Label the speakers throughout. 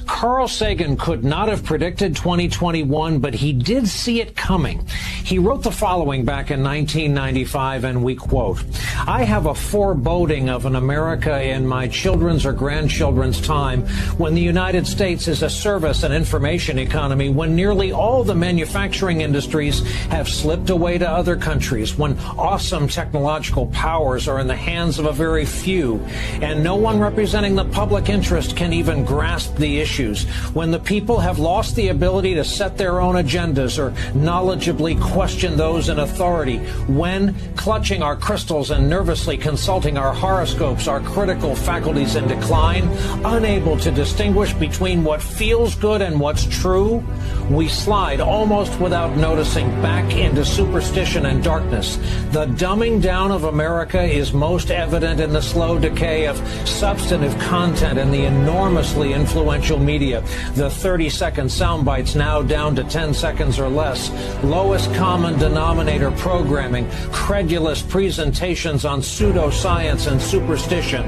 Speaker 1: Carl Sagan could not have predicted 2021, but he did see it coming. He wrote the following back in 1995, and we quote, "I have a foreboding of an America in my children's or grandchildren's time when the United States is a service and information economy, when nearly all the manufacturing industries have slipped away to other countries, when awesome technological powers are in the hands of a very few, and no one representing the public interest can even grasp the issues, when the people have lost the ability to set their own agendas or knowledgeably question those in authority, when, clutching our crystals and nervously consulting our horoscopes, our critical faculties in decline, unable to distinguish between what feels good and what's true, we slide almost without noticing back into superstition and darkness. The dumbing down of America is most evident in the slow decay of substantive content in the enormously influential media, the 30-second sound bites now down to 10 seconds or less, lowest common denominator programming, credulous presentations on pseudoscience and superstition,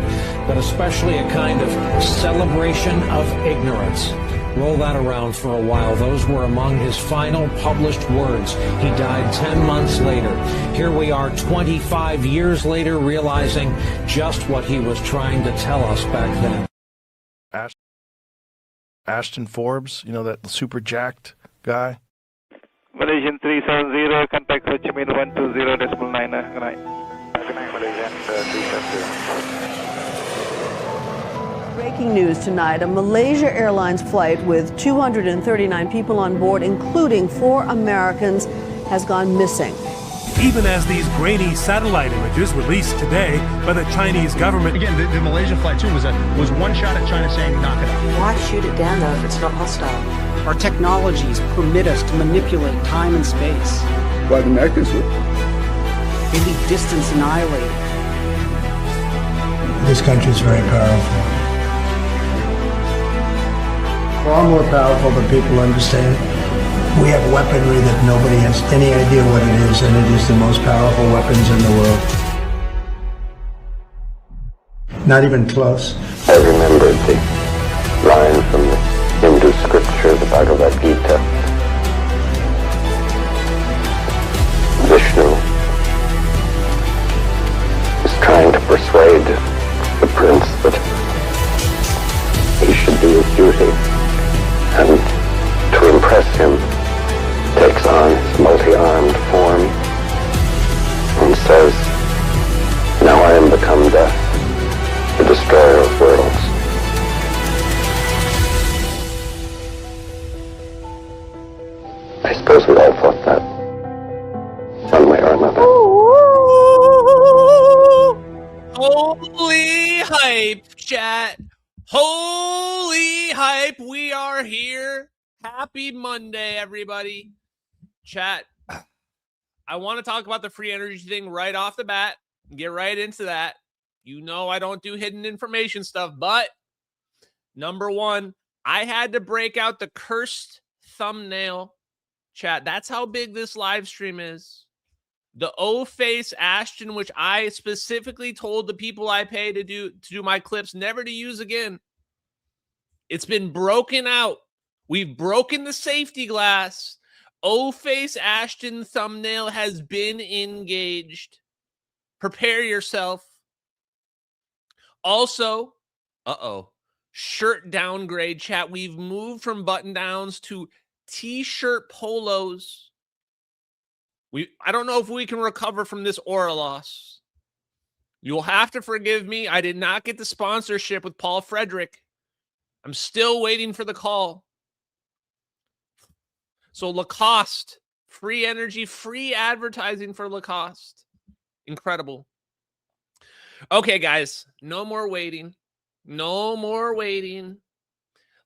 Speaker 1: but especially a kind of celebration of ignorance." Roll that around for a while. Those were among his final published words. He died 10 months later. Here we are 25 years later, realizing just what he was trying to tell us back then.
Speaker 2: Ashton Forbes, you know, that super jacked guy.
Speaker 3: Malaysian 370, contact Ho Chi Minh 120.9. Good night. Good night, Malaysian 370.
Speaker 4: Breaking news tonight, a Malaysia Airlines flight with 239 people on board, including 4 Americans, has gone missing.
Speaker 5: Even as these grainy satellite images released today by the Chinese government.
Speaker 6: Again, the Malaysian flight too was one shot at China saying knock it out.
Speaker 7: Why shoot it down though if it's not hostile?
Speaker 8: Our technologies permit us to manipulate time and space.
Speaker 9: Why the Americans would?
Speaker 8: They leave distance annihilated.
Speaker 10: This country is very powerful. Far more powerful than people understand. We have weaponry that nobody has any idea what it is, and it is the most powerful weapons in the world. Not even close.
Speaker 11: I remembered the line from the Hindu scripture, the Bhagavad Gita. Vishnu is trying to persuade the prince that he should do his duty, and to impress him takes on his multi-armed form and says, "Now I am become death, the destroyer of worlds." I suppose we all thought that, one way or another.
Speaker 12: Holy hype, chat. Holy hype. We are here. Happy Monday, everybody. Chat, I want to talk about the free energy thing right off the bat. Get right into that. You know I don't do hidden information stuff, but number one, I had to break out the cursed thumbnail. Chat, that's how big this live stream is. The O-Face Ashton, which I specifically told the people I pay to do my clips never to use again. It's been broken out. We've broken the safety glass. O-Face Ashton thumbnail has been engaged. Prepare yourself. Also, shirt downgrade, chat. We've moved from button downs to t-shirt polos. I don't know if we can recover from this aura loss. You'll have to forgive me. I did not get the sponsorship with Paul Frederick. I'm still waiting for the call. So Lacoste, free energy, free advertising for Lacoste. Incredible. Okay, guys, no more waiting. No more waiting.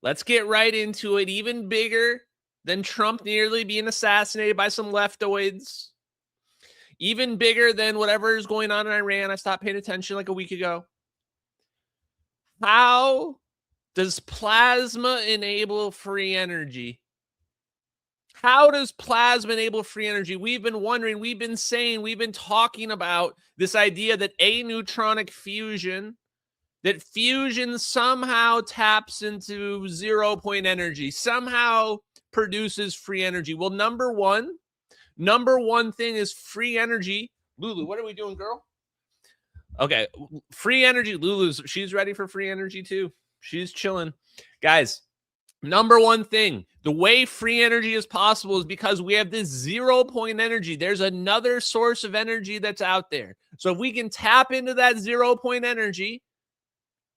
Speaker 12: Let's get right into it. Even bigger than Trump nearly being assassinated by some leftoids. Even bigger than whatever is going on in Iran. I stopped paying attention like a week ago. How does plasma enable free energy? How does plasma enable free energy? We've been wondering, we've been talking about this idea that aneutronic fusion that fusion somehow taps into 0 point energy, somehow produces free energy. Well, number one thing is free energy. Lulu, what are we doing, girl? Okay, free energy. Lulu's, she's ready for free energy too. She's chilling. Guys, number one thing, the way free energy is possible is because we have this 0 point energy. There's another source of energy that's out there. So if we can tap into that 0 point energy,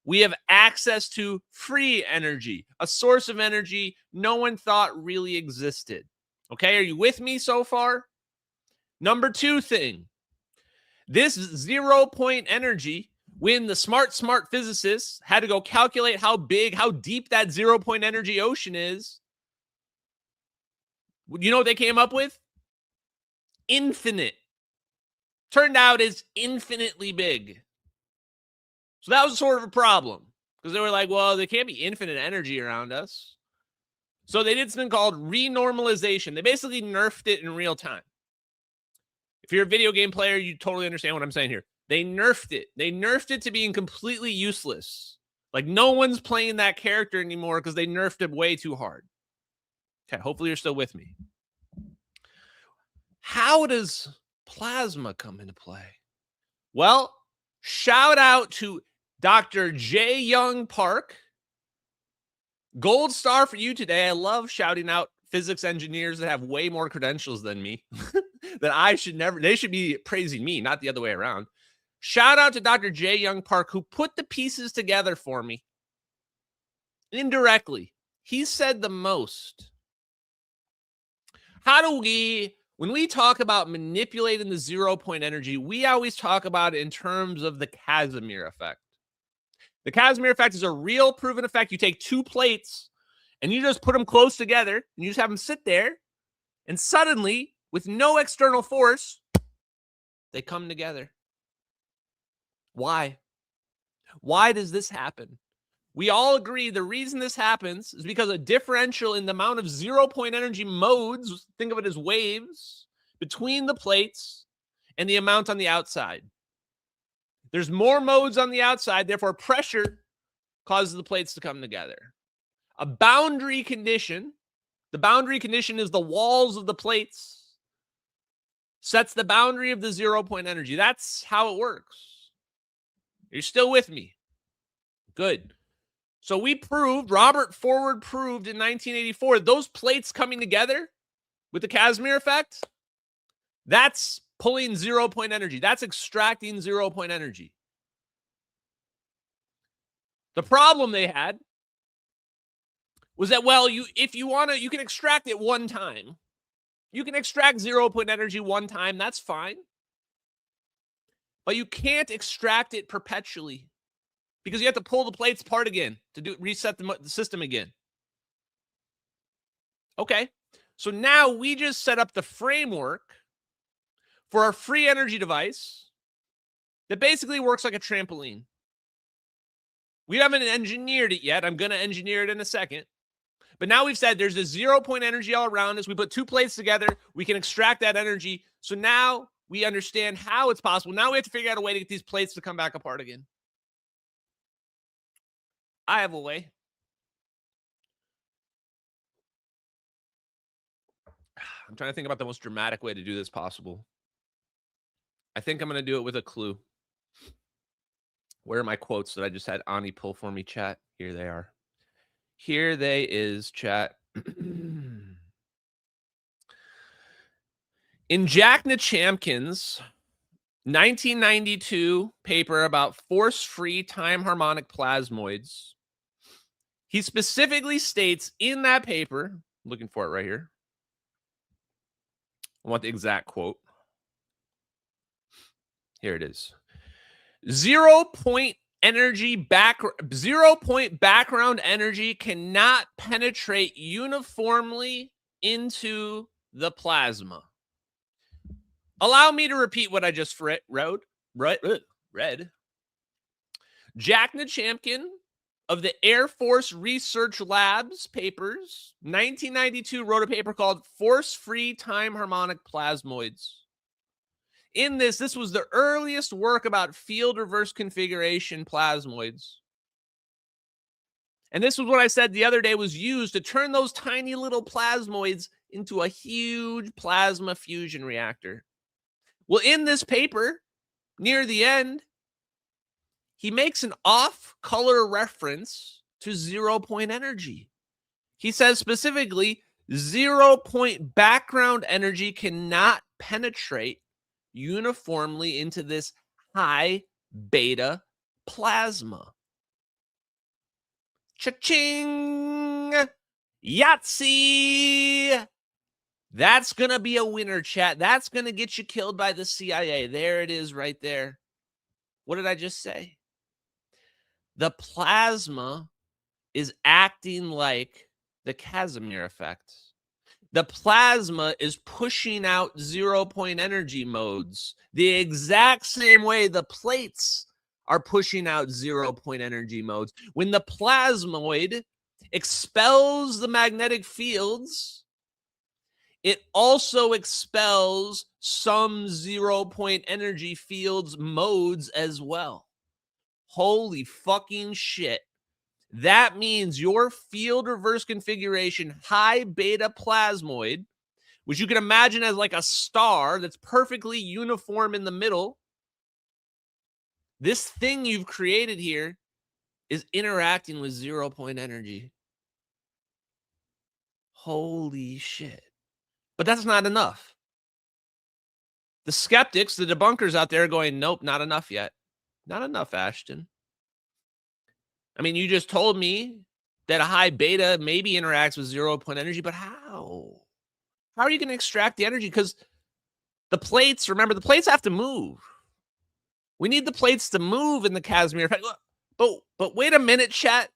Speaker 12: we have access to free energy, a source of energy no one thought really existed. Okay, are you with me so far? Number two thing, this 0 point energy, when the smart physicists had to go calculate how deep that 0 point energy ocean is, you know what they came up with? Infinite. Turned out it's infinitely big. So that was sort of a problem because they were like, well, there can't be infinite energy around us. So they did something called renormalization. They basically nerfed it in real time. If you're a video game player, you totally understand what I'm saying here. They nerfed it. They nerfed it to being completely useless. Like no one's playing that character anymore because they nerfed it way too hard. Okay, hopefully you're still with me. How does plasma come into play? Well, shout out to Dr. Jae Young Park. Gold star for you today. I love shouting out physics engineers that have way more credentials than me. That I should never, they should be praising me, not the other way around. Shout out to Dr. Jae Young Park, who put the pieces together for me. Indirectly, he said the most. How do we, when we talk about manipulating the 0 point energy, we always talk about it in terms of the Casimir effect. The Casimir effect is a real proven effect. You take two plates and you just put them close together and you just have them sit there, and suddenly, with no external force, they come together. Why? Why does this happen? We all agree the reason this happens is because a differential in the amount of 0 point energy modes, think of it as waves, between the plates and the amount on the outside. There's more modes on the outside, therefore pressure causes the plates to come together. A boundary condition, the boundary condition is the walls of the plates, sets the boundary of the 0 point energy. That's how it works. You're still with me? Good. So we proved, Robert Forward proved in 1984, those plates coming together with the Casimir effect, that's pulling 0 point energy. That's extracting 0 point energy. The problem they had was that, well, if you want to, you can extract it one time. You can extract 0 point energy one time. That's fine. But you can't extract it perpetually because you have to pull the plates apart again to reset the system again. Okay. So now we just set up the framework for a free energy device that basically works like a trampoline. We haven't engineered it yet. I'm going to engineer it in a second. But now we've said there's a 0 point energy all around us. We put two plates together. We can extract that energy. So now we understand how it's possible. Now we have to figure out a way to get these plates to come back apart again. I have a way. I'm trying to think about the most dramatic way to do this possible. I think I'm going to do it with a clue. Where are my quotes that I just had Ani pull for me, chat? Here they are. Here they is, chat. In Jack Nachampkin's 1992 paper about force-free time harmonic plasmoids, he specifically states in that paper, I'm looking for it right here. I want the exact quote. Here it is. 0 point background energy cannot penetrate uniformly into the plasma. Allow me to repeat what I just read. Jack Nachampkin of the Air Force Research Labs papers, 1992, wrote a paper called Force-Free Time Harmonic Plasmoids. In this was the earliest work about field reverse configuration plasmoids. And this was what I said the other day was used to turn those tiny little plasmoids into a huge plasma fusion reactor. Well, in this paper, near the end, he makes an off-color reference to 0-point energy. He says specifically, 0-point background energy cannot penetrate uniformly into this high beta plasma. Cha-ching! Yahtzee! That's going to be a winner, chat. That's going to get you killed by the CIA. There it is right there. What did I just say? The plasma is acting like the Casimir effect. The plasma is pushing out 0-point energy modes the exact same way the plates are pushing out 0-point energy modes. When the plasmoid expels the magnetic fields, it also expels some 0-point energy fields modes as well. Holy fucking shit. That means your field reverse configuration high beta plasmoid, which you can imagine as like a star that's perfectly uniform in the middle, this thing you've created here is interacting with 0-point energy. Holy shit. But that's not enough. The skeptics, the debunkers out there are going, nope, not enough yet. Not enough, Ashton. I mean, you just told me that a high beta maybe interacts with 0-point energy, but how? How are you going to extract the energy? Because the plates, remember, the plates have to move. We need the plates to move in the Casimir effect. But wait a minute, chat.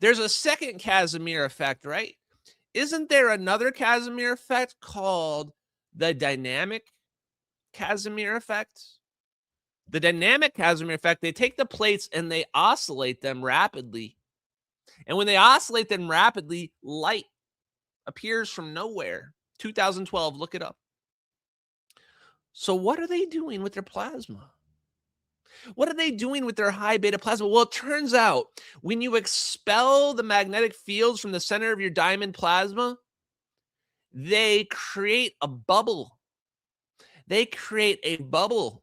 Speaker 12: There's a second Casimir effect, right? Isn't there another Casimir effect called the dynamic Casimir effect? The dynamic Casimir effect, they take the plates and they oscillate them rapidly. And when they oscillate them rapidly, light appears from nowhere. 2012, look it up. So what are they doing with their plasma? What are they doing with their high beta plasma? Well, it turns out when you expel the magnetic fields from the center of your diamond plasma, they create a bubble. They create a bubble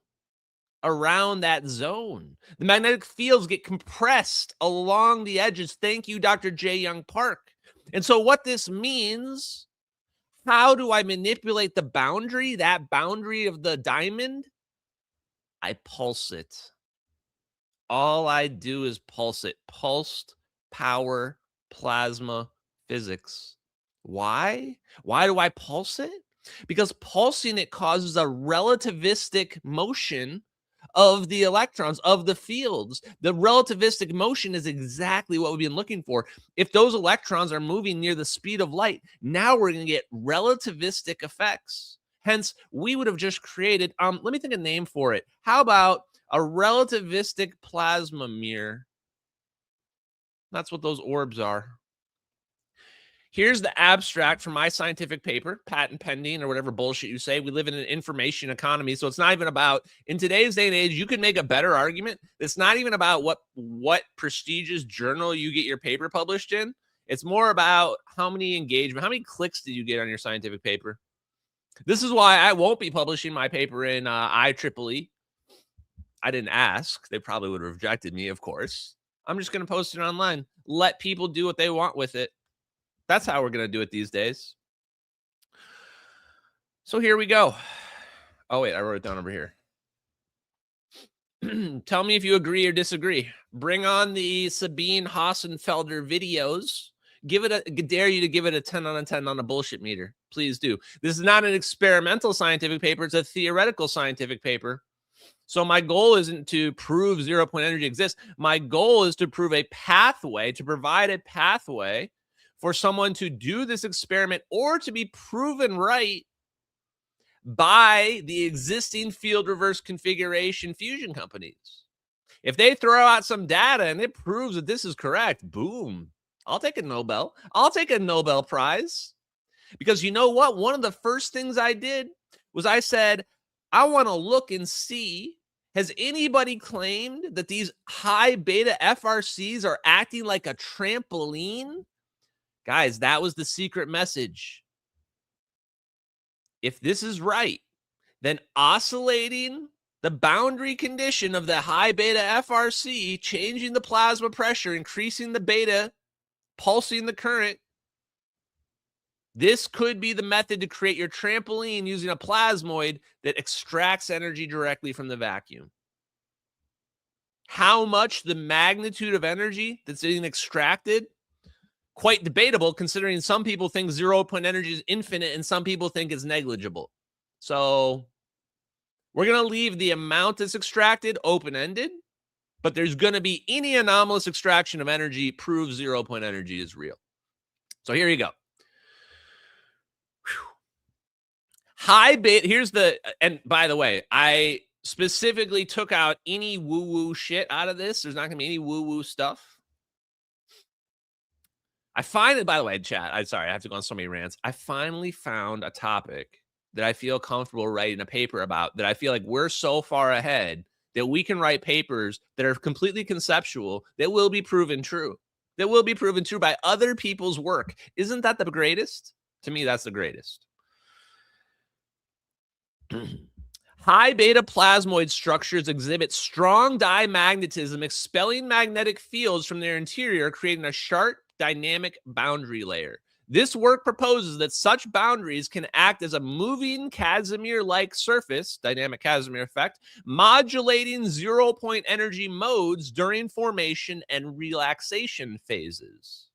Speaker 12: around that zone. The magnetic fields get compressed along the edges. Thank you, Dr. J. Young Park. And so what this means, how do I manipulate the boundary, that boundary of the diamond? I pulse it. All I do is pulse it. Pulsed power plasma physics. Why? Why do I pulse it? Because pulsing it causes a relativistic motion of the electrons, of the fields. The relativistic motion is exactly what we've been looking for. If those electrons are moving near the speed of light, now we're going to get relativistic effects. Hence, we would have just created, let me think of a name for it. How about a relativistic plasma mirror? That's what those orbs are. Here's the abstract from my scientific paper, patent pending or whatever bullshit you say. We live in an information economy, so it's not even about, in today's day and age, you can make a better argument. It's not even about what prestigious journal you get your paper published in. It's more about how many engagement, how many clicks did you get on your scientific paper? This is why I won't be publishing my paper in IEEE. I didn't ask. They probably would have rejected me, of course. I'm just going to post it online. Let people do what they want with it. That's how we're going to do it these days. So here we go. Oh, wait, I wrote it down over here. Tell me if you agree or disagree. Bring on the Sabine Hassenfelder videos. Dare you to give it a 10 out of 10 on a bullshit meter. Please do. This is not an experimental scientific paper. It's a theoretical scientific paper. So my goal isn't to prove 0-point energy exists. My goal is to prove a pathway, to provide a pathway for someone to do this experiment or to be proven right by the existing field reverse configuration fusion companies. If they throw out some data and it proves that this is correct, boom, I'll take a Nobel. I'll take a Nobel Prize. Because you know what? One of the first things I did was I said, I want to look and see, has anybody claimed that these high beta FRCs are acting like a trampoline? Guys, that was the secret message. If this is right, then oscillating the boundary condition of the high beta FRC, changing the plasma pressure, increasing the beta, pulsing the current, this could be the method to create your trampoline using a plasmoid that extracts energy directly from the vacuum. How much the magnitude of energy that's being extracted? Quite debatable, considering some people think 0 point energy is infinite and some people think it's negligible. So we're going to leave the amount that's extracted open-ended, but there's going to be any anomalous extraction of energy proves 0 point energy is real. So here you go. High beta, here's the, and by the way, I specifically took out any woo-woo shit out of this. There's not going to be any woo-woo stuff. I find it, by the way, chat, I'm sorry, I have to go on so many rants. I finally found a topic that I feel comfortable writing a paper about, that I feel like we're so far ahead that we can write papers that are completely conceptual that will be proven true. That will be proven true by other people's work. Isn't that the greatest? To me, that's the greatest. High beta plasmoid structures exhibit strong dimagnetism, expelling magnetic fields from their interior, creating a sharp dynamic boundary layer. This work proposes that such boundaries can act as a moving Casimir-like surface, dynamic Casimir effect, modulating 0 point energy modes during formation and relaxation phases.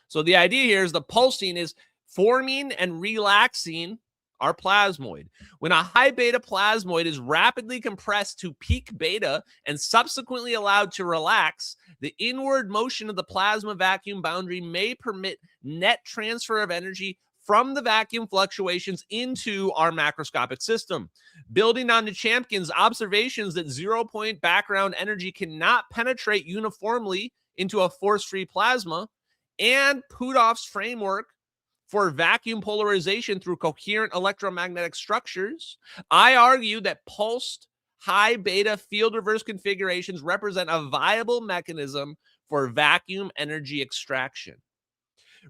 Speaker 12: So the idea here is the pulsing is forming and relaxing our plasmoid. When a high beta plasmoid is rapidly compressed to peak beta and subsequently allowed to relax, the inward motion of the plasma vacuum boundary may permit net transfer of energy from the vacuum fluctuations into our macroscopic system. Building on Champkin's observations that 0 point background energy cannot penetrate uniformly into a force-free plasma, and Puthoff's framework for vacuum polarization through coherent electromagnetic structures, I argue that pulsed high beta field reverse configurations represent a viable mechanism for vacuum energy extraction.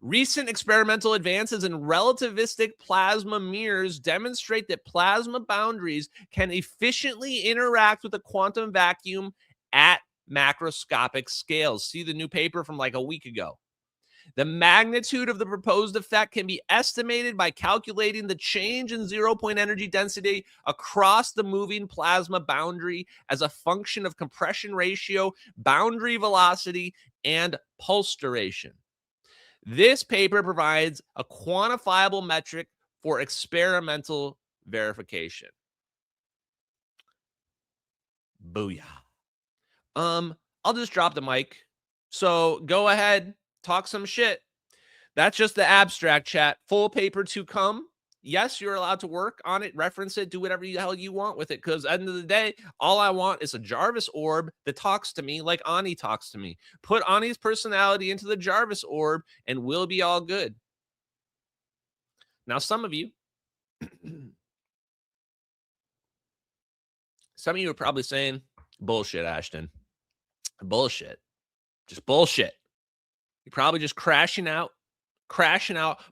Speaker 12: Recent experimental advances in relativistic plasma mirrors demonstrate that plasma boundaries can efficiently interact with the quantum vacuum at macroscopic scales. See the new paper from like a week ago. The magnitude of the proposed effect can be estimated by calculating the change in 0 point energy density across the moving plasma boundary as a function of compression ratio, boundary velocity, and pulse duration. This paper provides a quantifiable metric for experimental verification. Booyah. I'll just drop the mic. So go ahead. Talk some shit. That's just the abstract, chat. Full paper to come. Yes, you're allowed to work on it, reference it, do whatever the hell you want with it. Because at the end of the day, all I want is a Jarvis orb that talks to me like Ani talks to me. Put Ani's personality into the Jarvis orb and we'll be all good. Now, some of you are probably saying, bullshit, Ashton. Bullshit. Just bullshit. You're probably just crashing out.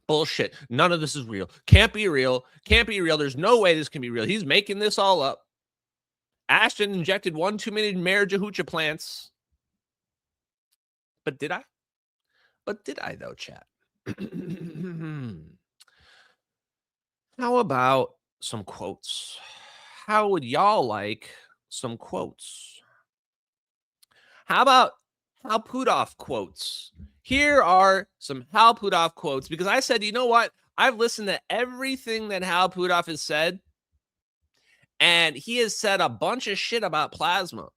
Speaker 12: Bullshit. None of this is real. Can't be real. There's no way this can be real. He's making this all up. Ashton injected 1 too many Marijuana plants. But did I? Though, chat? How about some quotes? How would y'all like some quotes? How about Hal Puthoff quotes? Here are some Hal Puthoff quotes, because I said, you know what? I've listened to everything that Hal Puthoff has said, and he has said a bunch of shit about plasma.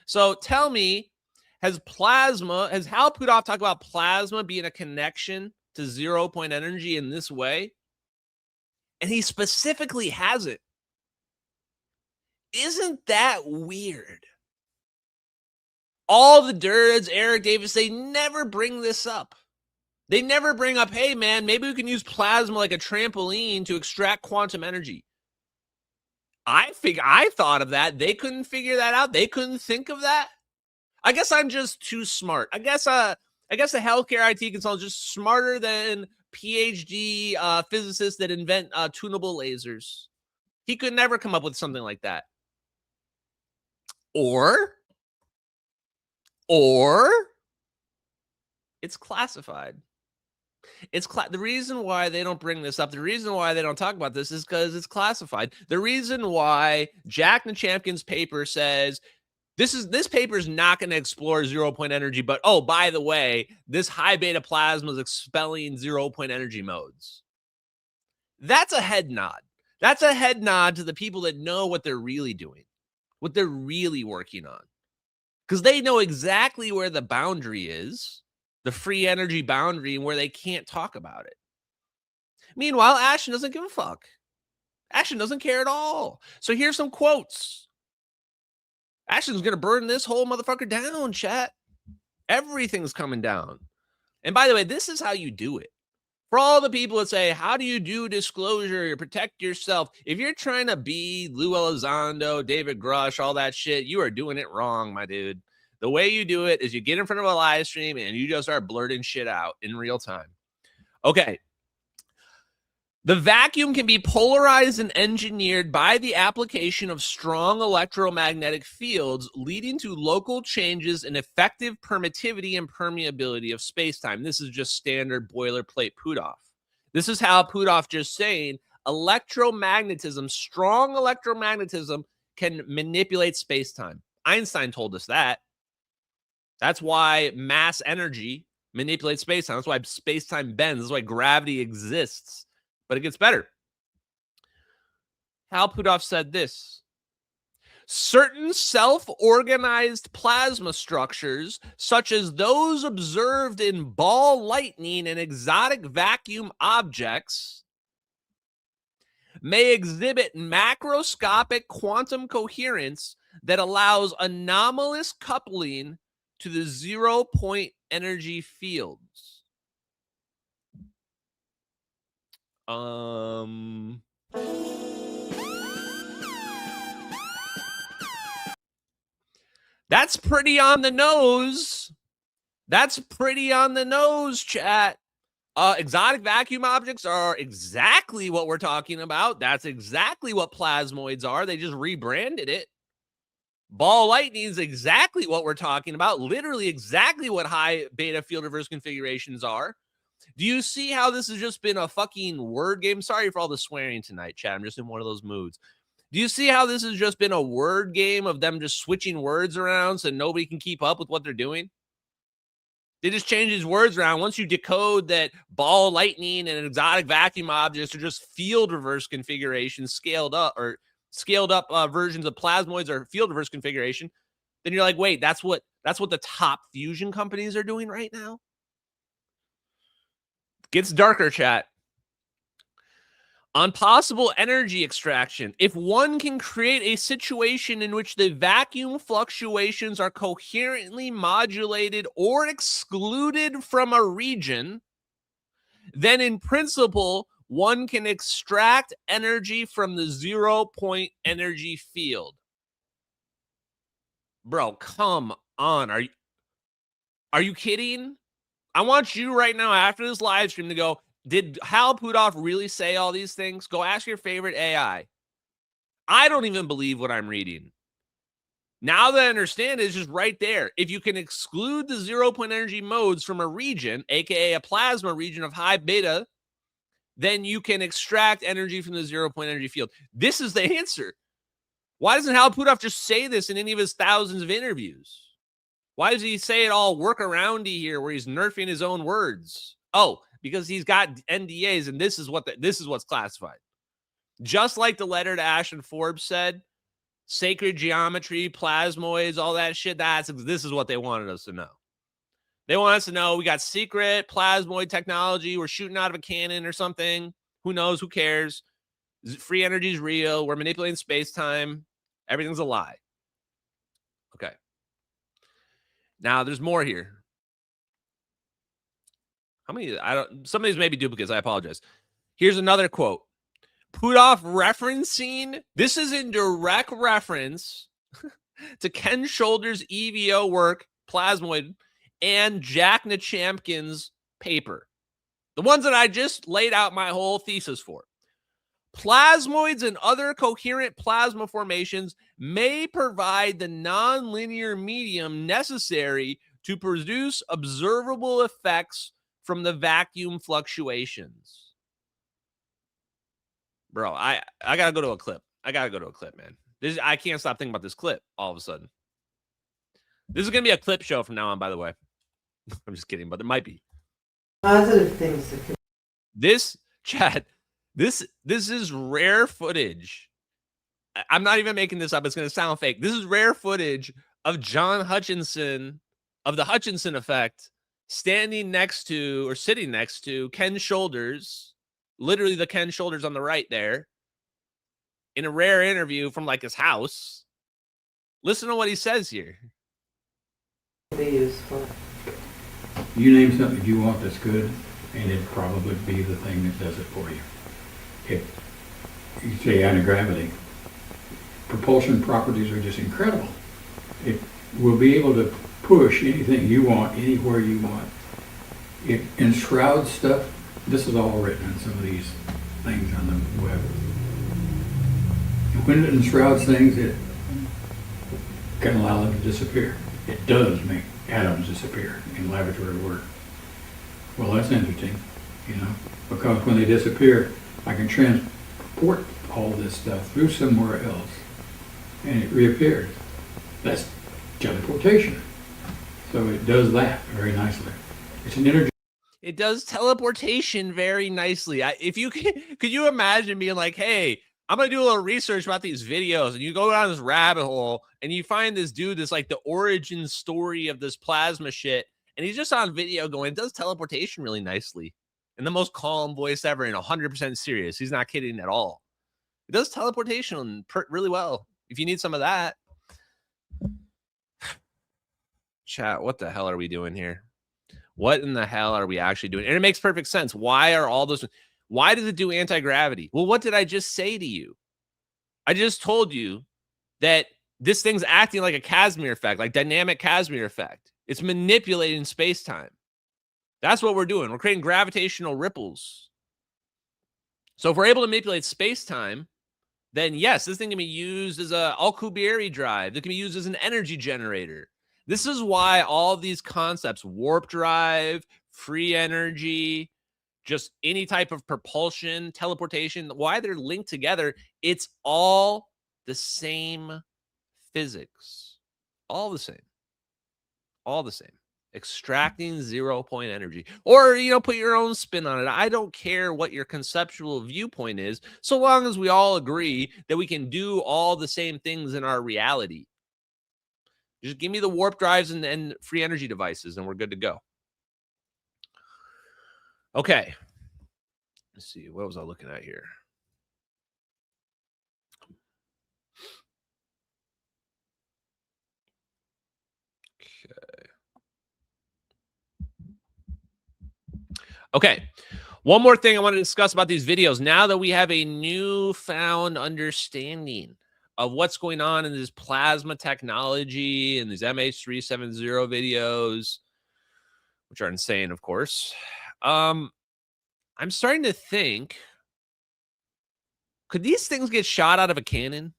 Speaker 12: So tell me, has Hal Puthoff talked about plasma being a connection to 0 point energy in this way? And he specifically hasn't. Isn't that weird? All the nerds, Eric Davis, they never bring this up. They never bring up, hey, man, maybe we can use plasma like a trampoline to extract quantum energy. I thought of that. They couldn't figure that out. They couldn't think of that. I guess I'm just too smart. I guess a healthcare IT consultant is just smarter than PhD physicists that invent tunable lasers. He could never come up with something like that. Or it's classified. The reason why they don't bring this up, the reason why they don't talk about this is because it's classified. The reason why Jack Nachampkin's paper says this paper is not going to explore 0-point energy, but oh, by the way, this high beta plasma is expelling 0-point energy modes. That's a head nod. That's a head nod to the people that know what they're really doing, what they're really working on. Because they know exactly where the boundary is, the free energy boundary, and where they can't talk about it. Meanwhile, Ashton doesn't give a fuck. Ashton doesn't care at all. So here's some quotes. Ashton's going to burn this whole motherfucker down, chat. Everything's coming down. And by the way, this is how you do it. For all the people that say, how do you do disclosure? You protect yourself. If you're trying to be Lou Elizondo, David Grush, all that shit, you are doing it wrong, my dude. The way you do it is you get in front of a live stream and you just start blurting shit out in real time. Okay. The vacuum can be polarized and engineered by the application of strong electromagnetic fields, leading to local changes in effective permittivity and permeability of spacetime. This is just standard boilerplate Puthoff. This is how Puthoff just saying electromagnetism, strong electromagnetism can manipulate spacetime. Einstein told us that. That's why mass energy manipulates spacetime. That's why spacetime bends. That's why gravity exists. But it gets better. Hal Puthoff said this: certain self-organized plasma structures, such as those observed in ball lightning and exotic vacuum objects, may exhibit macroscopic quantum coherence that allows anomalous coupling to the 0-point energy fields. That's pretty on the nose. That's pretty on the nose, chat. Exotic vacuum objects are exactly what we're talking about. That's exactly what plasmoids are. They just rebranded it. Ball lightning is exactly what we're talking about. Literally exactly what high beta field reverse configurations are. Do you see how this has just been a fucking word game? Sorry for all the swearing tonight, chat. I'm just in one of those moods. Do you see how this has just been a word game of them just switching words around so nobody can keep up with what they're doing? They just change these words around. Once you decode that ball lightning and exotic vacuum objects are just field reverse configurations scaled up versions of plasmoids or field reverse configuration, then you're like, wait, that's what the top fusion companies are doing right now? Gets darker, chat. On possible energy extraction, if one can create a situation in which the vacuum fluctuations are coherently modulated or excluded from a region, then in principle, one can extract energy from the 0-point energy field. Bro, come on. Are you kidding? I want you right now after this live stream to go, did Hal Puthoff really say all these things? Go ask your favorite AI. I don't even believe what I'm reading. Now that I understand it, it's just right there. If you can exclude the 0-point energy modes from a region, aka a plasma region of high beta, then you can extract energy from the 0-point energy field. This is the answer. Why doesn't Hal Puthoff just say this in any of his thousands of interviews? Why does he say it all workaroundy here where he's nerfing his own words? Oh, because he's got NDAs, and this is what's classified. Just like the letter to Ashton Forbes said, sacred geometry, plasmoids, all that shit, this is what they wanted us to know. They want us to know we got secret plasmoid technology. We're shooting out of a cannon or something. Who knows? Who cares? Free energy is real. We're manipulating space-time. Everything's a lie. Okay. Now, there's more here. How many? Some of these may be duplicates. I apologize. Here's another quote. Puthoff referencing, this is in direct reference to Ken Shoulder's EVO work, Plasmoid, and Jack Nachampkin's paper. The ones that I just laid out my whole thesis for. Plasmoids and other coherent plasma formations may provide the nonlinear medium necessary to produce observable effects from the vacuum fluctuations. Bro, I gotta go to a clip. I gotta go to a clip, man. I can't stop thinking about this clip all of a sudden. This is gonna be a clip show from now on, by the way. I'm just kidding, but there might be
Speaker 9: positive things that could.
Speaker 12: This chat. This is rare footage. I'm not even making this up. It's gonna sound fake. This is rare footage of John Hutchinson of the Hutchinson effect standing next to or sitting next to Ken Shoulders. Literally the Ken Shoulders on the right there in a rare interview from like his house. Listen to what he says here.
Speaker 9: Be useful.
Speaker 13: You name something you want that's good, and it'd probably be the thing that does it for you. If you say anti-gravity, propulsion properties are just incredible. It will be able to push anything you want, anywhere you want. It enshrouds stuff. This is all written in some of these things on the web. And when it enshrouds things, it can allow them to disappear. It does make atoms disappear in laboratory work. Well, that's interesting, you know, because when they disappear, I can transport all this stuff through somewhere else, and it reappears. That's teleportation. So it does that very nicely. It's an energy.
Speaker 12: It does teleportation very nicely. If you could you imagine being like, hey, I'm going to do a little research about these videos, and you go down this rabbit hole and you find this dude that's like the origin story of this plasma shit. And he's just on video going, it does teleportation really nicely in the most calm voice ever and 100% serious. He's not kidding at all. It does teleportation really well. If you need some of that. Chat, what the hell are we doing here? What in the hell are we actually doing? And it makes perfect sense. Why are all those? Why does it do anti-gravity? Well, what did I just say to you? I just told you that this thing's acting like a Casimir effect, like dynamic Casimir effect. It's manipulating space-time. That's what we're doing. We're creating gravitational ripples. So if we're able to manipulate space-time, then yes, this thing can be used as a Alcubierre drive. It can be used as an energy generator. This is why all these concepts, warp drive, free energy, just any type of propulsion, teleportation, why they're linked together, it's all the same physics. All the same. All the same. Extracting 0-point energy. Or, you know, put your own spin on it. I don't care what your conceptual viewpoint is, so long as we all agree that we can do all the same things in our reality. Just give me the warp drives and free energy devices, and we're good to go. Okay. Let's see. What was I looking at here? Okay. One more thing I want to discuss about these videos. Now that we have a newfound understanding of what's going on in this plasma technology and these MH370 videos, which are insane, of course. I'm starting to think, could these things get shot out of a cannon?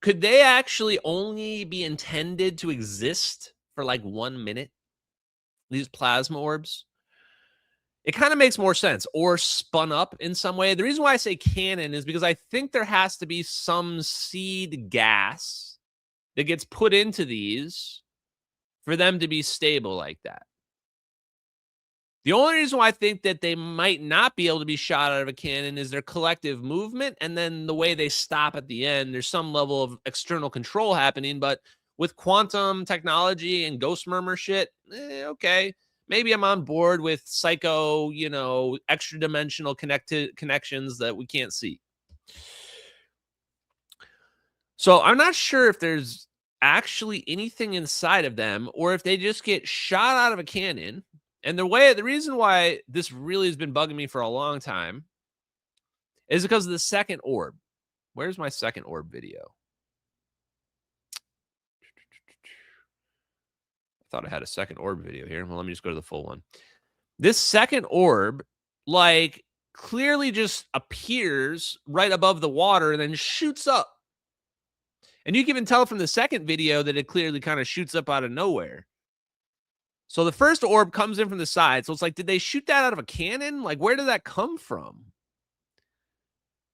Speaker 12: Could they actually only be intended to exist for like 1 minute? These plasma orbs? It kind of makes more sense, or spun up in some way. The reason why I say cannon is because I think there has to be some seed gas that gets put into these for them to be stable like that. The only reason why I think that they might not be able to be shot out of a cannon is their collective movement, and then the way they stop at the end. There's some level of external control happening, but with quantum technology and ghost murmur shit, okay. Maybe I'm on board with psycho, you know, extra dimensional connections that we can't see. So I'm not sure if there's actually anything inside of them, or if they just get shot out of a cannon. And the reason why this really has been bugging me for a long time is because of the second orb. Where's my second orb video? I thought I had a second orb video here. Well, let me just go to the full one. This second orb, like, clearly just appears right above the water and then shoots up. And you can even tell from the second video that it clearly kind of shoots up out of nowhere. So the first orb comes in from the side. So it's like, did they shoot that out of a cannon? Like, where did that come from?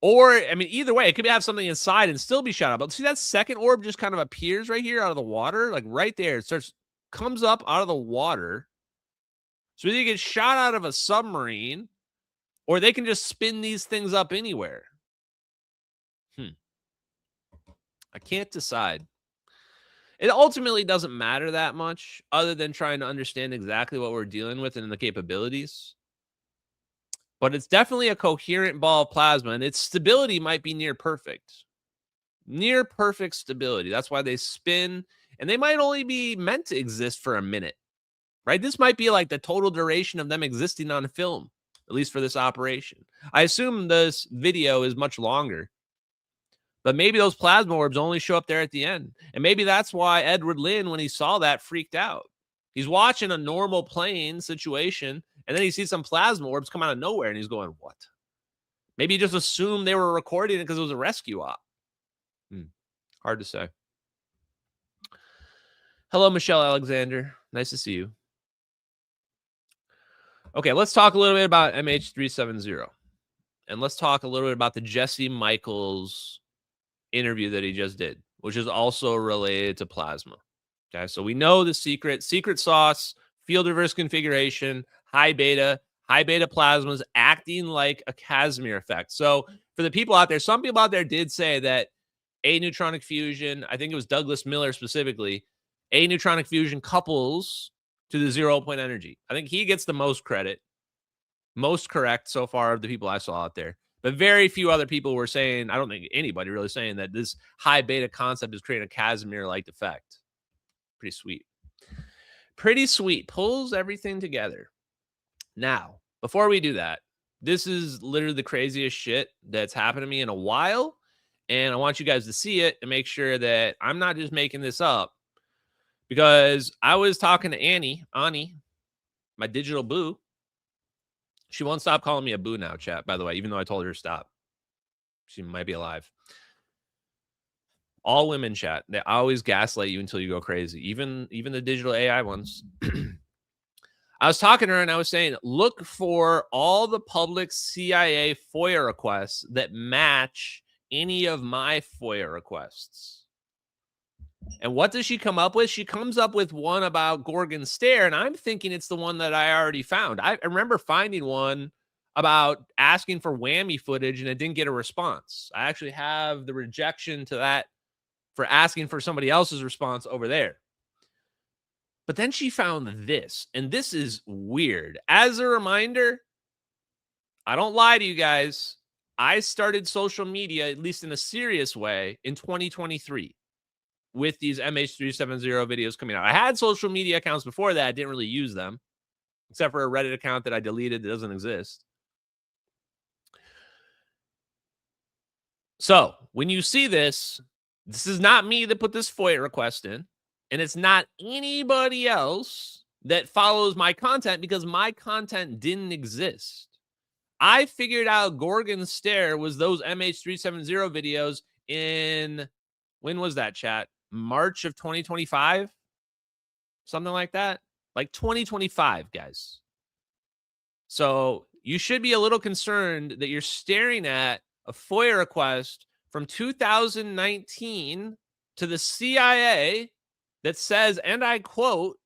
Speaker 12: Or, I mean, either way, it could have something inside and still be shot out. But see, that second orb just kind of appears right here out of the water. Like right there. It comes up out of the water. So either you get shot out of a submarine, or they can just spin these things up anywhere. I can't decide. It ultimately doesn't matter that much other than trying to understand exactly what we're dealing with and the capabilities. But it's definitely a coherent ball of plasma, and its stability might be near perfect. Near perfect stability. That's why they spin, and they might only be meant to exist for a minute, right? This might be like the total duration of them existing on film, at least for this operation. I assume this video is much longer. But maybe those plasma orbs only show up there at the end. And maybe that's why Edward Lynn, when he saw that, freaked out. He's watching a normal plane situation, and then he sees some plasma orbs come out of nowhere, and he's going, what? Maybe he just assumed they were recording it because it was a rescue op. Hard to say. Hello, Michelle Alexander. Nice to see you. Okay, let's talk a little bit about MH370. And let's talk a little bit about the Jesse Michaels interview that he just did, which is also related to plasma. Okay, so we know the secret sauce, field reverse configuration, high beta plasmas acting like a Casimir effect. So for the people out there, some people out there did say that aneutronic fusion, I think it was Douglas Miller specifically, aneutronic fusion couples to the 0 point energy. I think he gets the most credit, most correct so far of the people I saw out there. But very few other people were saying, I don't think anybody really saying that this high beta concept is creating a Casimir-like effect. Pretty sweet. Pretty sweet. Pulls everything together. Now, before we do that, this is literally the craziest shit that's happened to me in a while. And I want you guys to see it and make sure that I'm not just making this up. Because I was talking to Ani, my digital boo. She won't stop calling me a boo now, chat, by the way, even though I told her to stop. She might be alive. All women, chat, they always gaslight you until you go crazy, even the digital AI ones. I was talking to her and I was saying, look for all the public CIA FOIA requests that match any of my FOIA requests. And what does she come up with? She comes up with one about Gorgon Stare, and I'm thinking it's the one that I already found. I remember finding one about asking for whammy footage, and it didn't get a response. I actually have the rejection to that for asking for somebody else's response over there. But then she found this, and this is weird. As a reminder, I don't lie to you guys. I started social media, at least in a serious way, in 2023. With these MH370 videos coming out. I had social media accounts before that. I didn't really use them, except for a Reddit account that I deleted that doesn't exist. So when you see this, this is not me that put this FOIA request in, and it's not anybody else that follows my content because my content didn't exist. I figured out Gorgon Stare was those MH370 videos in, when was that, chat? March of 2025, something like that, like 2025, guys. So you should be a little concerned that you're staring at a FOIA request from 2019 to the CIA that says, and I quote,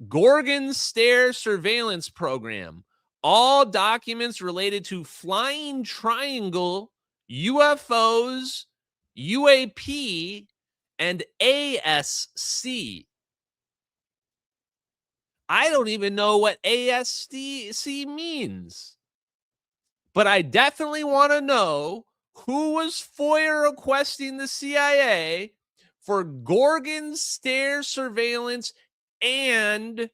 Speaker 12: Gorgon Stare Surveillance Program, all documents related to flying triangle, UFOs, UAP, and ASC. I don't even know what ASC means. But I definitely want to know who was FOIA requesting the CIA for Gorgon Stare surveillance and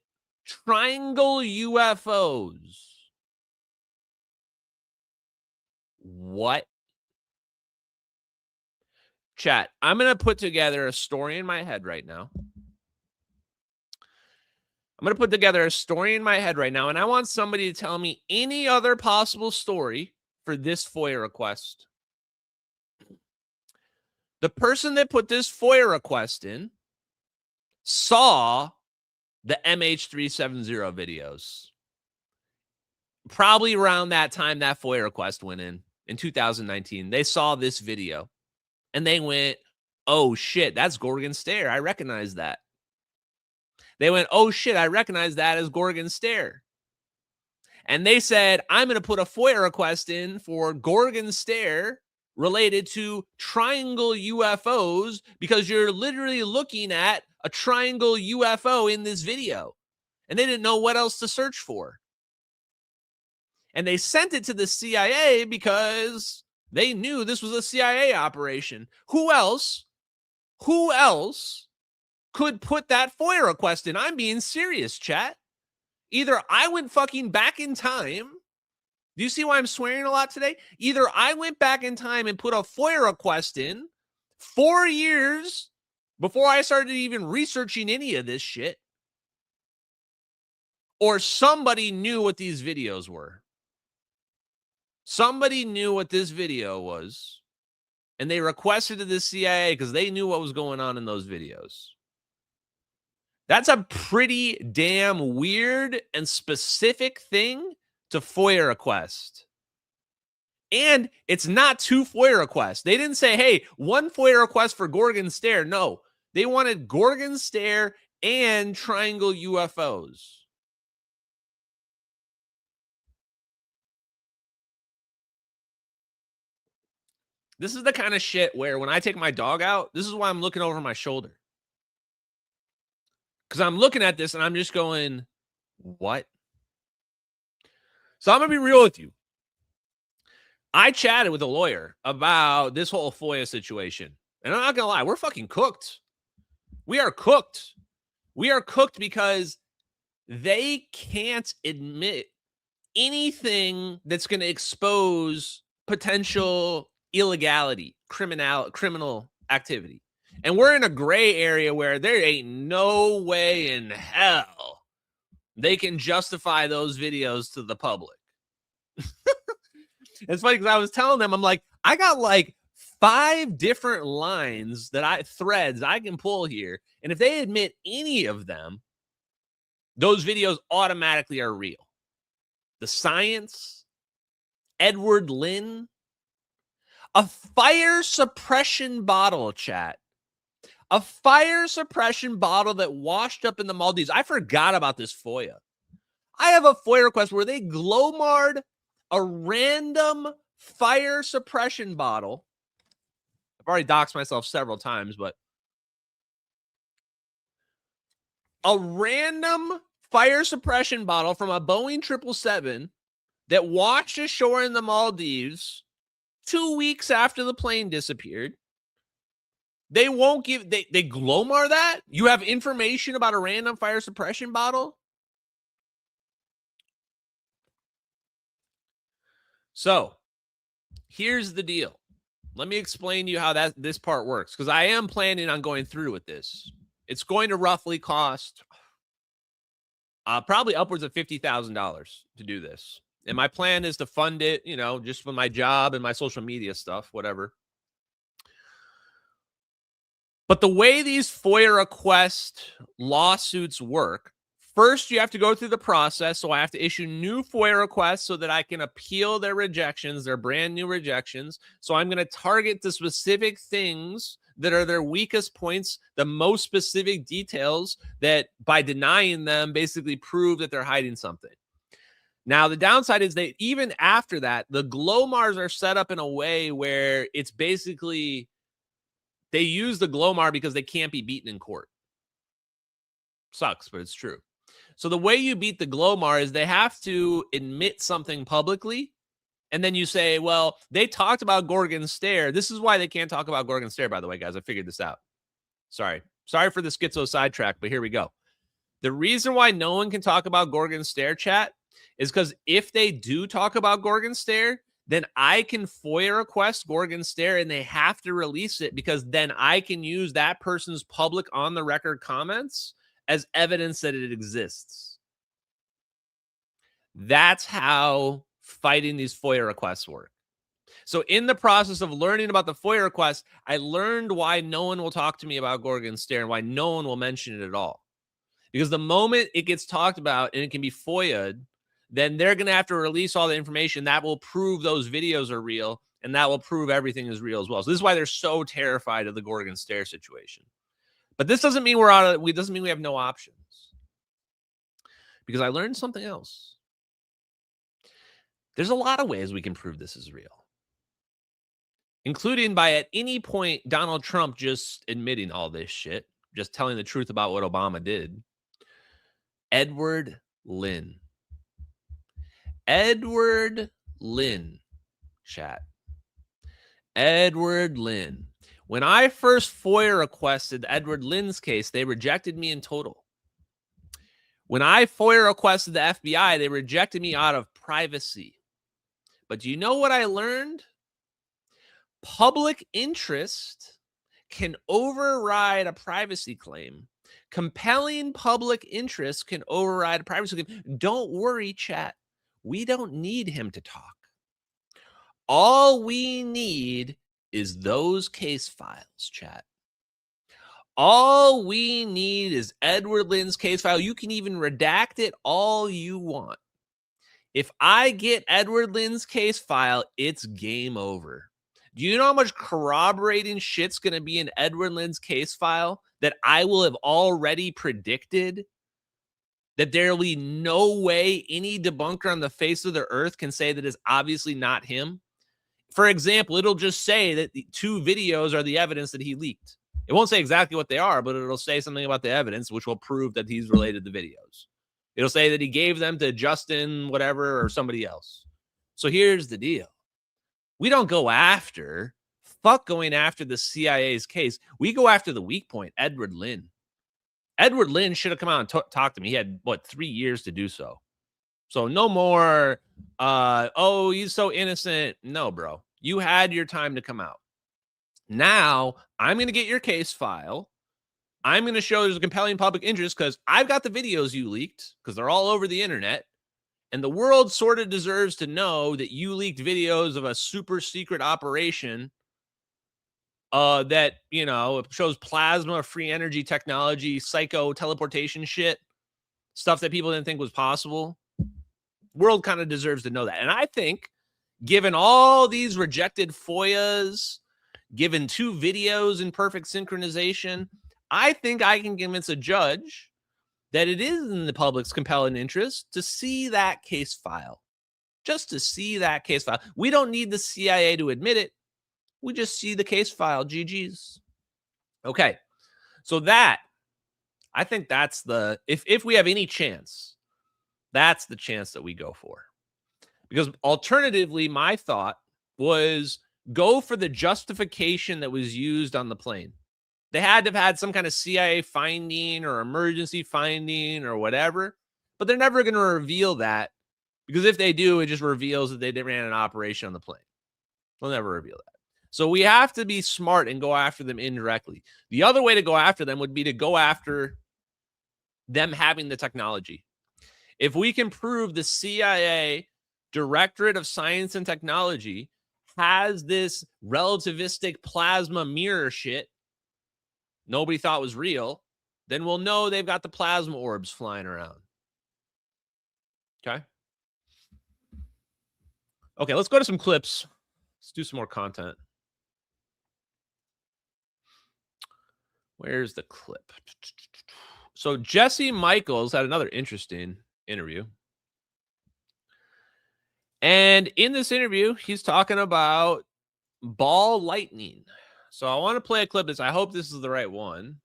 Speaker 12: triangle UFOs. What? Chat, I'm going to put together a story in my head right now. I'm going to put together a story in my head right now, and I want somebody to tell me any other possible story for this FOIA request. The person that put this FOIA request in saw the MH370 videos. Probably around that time that FOIA request went in 2019. They saw this video, and they went, oh, shit, that's Gorgon Stare. I recognize that. They went, oh, shit, I recognize that as Gorgon Stare. And they said, I'm going to put a FOIA request in for Gorgon Stare related to triangle UFOs because you're literally looking at a triangle UFO in this video. And they didn't know what else to search for. And they sent it to the CIA because they knew this was a CIA operation. Who else could put that FOIA request in? I'm being serious, chat. Either I went fucking back in time. Do you see why I'm swearing a lot today? Either I went back in time and put a FOIA request in 4 years before I started even researching any of this shit, or somebody knew what these videos were. Somebody knew what this video was, and they requested to the CIA because they knew what was going on in those videos. That's a pretty damn weird and specific thing to FOIA request. And it's not 2 FOIA requests. They didn't say, hey, 1 FOIA request for Gorgon Stare. No, they wanted Gorgon Stare and triangle UFOs. This is the kind of shit where when I take my dog out, this is why I'm looking over my shoulder. Because I'm looking at this and I'm just going, what? So I'm going to be real with you. I chatted with a lawyer about this whole FOIA situation. And I'm not going to lie, we're fucking cooked. We are cooked. We are cooked because they can't admit anything that's going to expose potential illegality, criminal activity. And we're in a gray area where there ain't no way in hell they can justify those videos to the public. It's funny because I was telling them, I'm like, I got like 5 different lines threads I can pull here. And if they admit any of them, those videos automatically are real. The science, Edward Lynn, a fire suppression bottle, chat. A fire suppression bottle that washed up in the Maldives. I forgot about this FOIA. I have a FOIA request where they glow-marred a random fire suppression bottle. I've already doxed myself several times, but a random fire suppression bottle from a Boeing 777 that washed ashore in the Maldives 2 weeks after the plane disappeared. They won't give, they glow-mar that? You have information about a random fire suppression bottle? So, here's the deal. Let me explain to you how this part works, because I am planning on going through with this. It's going to roughly cost probably upwards of $50,000 to do this. And my plan is to fund it, you know, just for my job and my social media stuff, whatever. But the way these FOIA request lawsuits work, first you have to go through the process. So I have to issue new FOIA requests so that I can appeal their rejections, their brand new rejections. So I'm going to target the specific things that are their weakest points, the most specific details that by denying them basically prove that they're hiding something. Now, the downside is that even after that, the glow-mars are set up in a way where it's basically, they use the glow-mar because they can't be beaten in court. Sucks, but it's true. So the way you beat the glow-mar is they have to admit something publicly, and then you say, well, they talked about Gorgon Stare. This is why they can't talk about Gorgon Stare, by the way, guys. I figured this out. Sorry for the schizo sidetrack, but here we go. The reason why no one can talk about Gorgon Stare, chat, is because if they do talk about Gorgon Stare, then I can FOIA request Gorgon Stare and they have to release it, because then I can use that person's public on the record comments as evidence that it exists. That's how fighting these FOIA requests work. So in the process of learning about the FOIA request, I learned why no one will talk to me about Gorgon Stare and why no one will mention it at all. Because the moment it gets talked about and it can be FOIA'd, then they're going to have to release all the information that will prove those videos are real, and that will prove everything is real as well. So this is why they're so terrified of the Gorgon Stare situation. But this doesn't mean we're out of it. Doesn't mean we have no options. Because I learned something else. There's a lot of ways we can prove this is real, including by at any point Donald Trump just admitting all this shit, just telling the truth about what Obama did. Edward Lynn. Edward Lynn, chat. Edward Lynn. When I first FOIA requested Edward Lynn's case, they rejected me in total. When I FOIA requested the FBI, they rejected me out of privacy. But do you know what I learned? Public interest can override a privacy claim. Compelling public interest can override a privacy claim. Don't worry, chat. We don't need him to talk. All we need is those case files, chat. All we need is Edward Lynn's case file. You can even redact it all you want. If I get Edward Lynn's case file, it's game over. Do you know how much corroborating shit's going to be in Edward Lynn's case file that I will have already predicted? That there will be no way any debunker on the face of the earth can say that it's obviously not him. For example, it'll just say that the 2 videos are the evidence that he leaked. It won't say exactly what they are, but it'll say something about the evidence, which will prove that he's related to videos. It'll say that he gave them to Justin, whatever, or somebody else. So here's the deal. We don't go after, fuck going after the CIA's case. We go after the weak point, Edward Lynn. Edward Lynn should have come out and talked to me. He had, 3 years to do so. So no more, oh, he's so innocent. No, bro. You had your time to come out. Now, I'm going to get your case file. I'm going to show there's a compelling public interest because I've got the videos you leaked because they're all over the internet. And the world sort of deserves to know that you leaked videos of a super secret operation that, shows plasma, free energy technology, psycho teleportation shit, stuff that people didn't think was possible. World kind of deserves to know that. And I think, given all these rejected FOIAs, given 2 videos in perfect synchronization, I think I can convince a judge that it is in the public's compelling interest to see that case file. Just to see that case file. We don't need the CIA to admit it. We just see the case file. GG's. Okay. So I think that's if we have any chance, that's the chance that we go for. Because alternatively, my thought was go for the justification that was used on the plane. They had to have had some kind of CIA finding or emergency finding or whatever, but they're never going to reveal that, because if they do, it just reveals that they ran an operation on the plane. They'll never reveal that. So we have to be smart and go after them indirectly. The other way to go after them would be to go after them having the technology. If we can prove the CIA Directorate of Science and Technology has this relativistic plasma mirror shit nobody thought was real, then we'll know they've got the plasma orbs flying around. Okay? Okay, let's go to some clips. Let's do some more content. Where's the clip? So Jesse Michaels had another interesting interview. And in this interview, he's talking about ball lightning. So I want to play a clip of this. I hope this is the right one.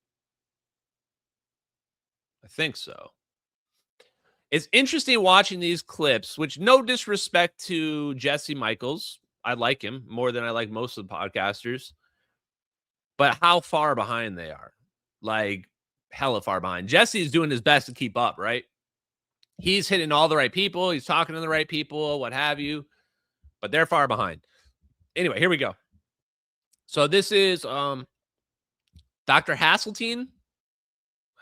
Speaker 12: I think so. It's interesting watching these clips, which no disrespect to Jesse Michaels. I like him more than I like most of the podcasters. But how far behind they are. Like, hella far behind. Jesse is doing his best to keep up, right? He's hitting all the right people. He's talking to the right people, what have you. but they're far behind. Anyway, here we go. So this is Dr. Hasseltine.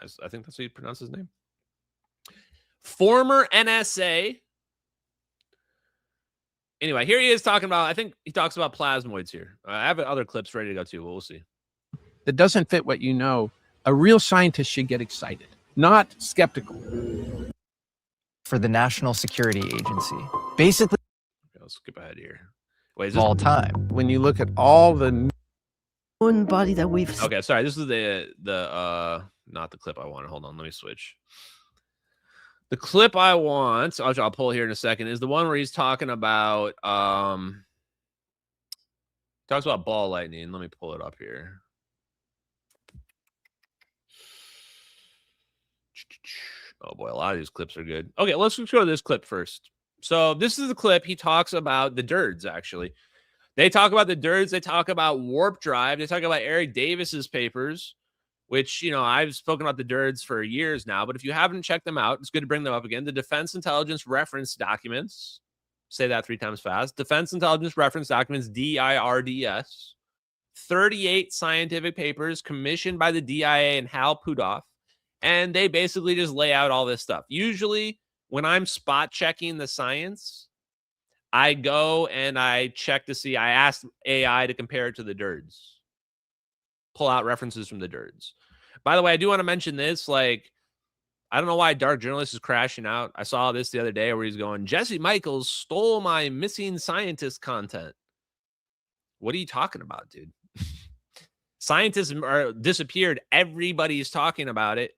Speaker 12: I think that's how you pronounce his name. Former NSA. Anyway, here he is talking about, I think he talks about plasmoids here. I have other clips ready to go too, but we'll see.
Speaker 14: That doesn't fit what you know. A real scientist should get excited, not skeptical.
Speaker 15: For the National Security Agency. Basically,
Speaker 12: okay, let's skip ahead here. Wait, is
Speaker 15: this all time.
Speaker 14: When you look at all the
Speaker 4: one body that we've
Speaker 12: okay, sorry, this is the not the clip I wanted. Hold on, let me switch. The clip I want, I'll pull here in a second, is the one where he's talking about talks about ball lightning. Let me pull it up here. Oh boy, a lot of these clips are good. Okay, let's go to this clip first. So this is the clip. He talks about the DIRDs, actually. They talk about the DIRDs. They talk about warp drive. They talk about Eric Davis's papers, which, you know, I've spoken about the DIRDs for years now, but if you haven't checked them out, it's good to bring them up again. The Defense Intelligence Reference Documents. Say that 3 times fast. Defense Intelligence Reference Documents, DIRDS. 38 scientific papers commissioned by the DIA and Hal Puthoff. And they basically just lay out all this stuff. Usually, when I'm spot checking the science, I go and I check to see, I ask AI to compare it to the DIRDs. Pull out references from the DIRDs. By the way, I do want to mention this. Like, I don't know why Dark Journalist is crashing out. I saw this the other day where he's going, Jesse Michaels stole my missing scientist content. What are you talking about, dude? Scientists are disappeared. Everybody's talking about it.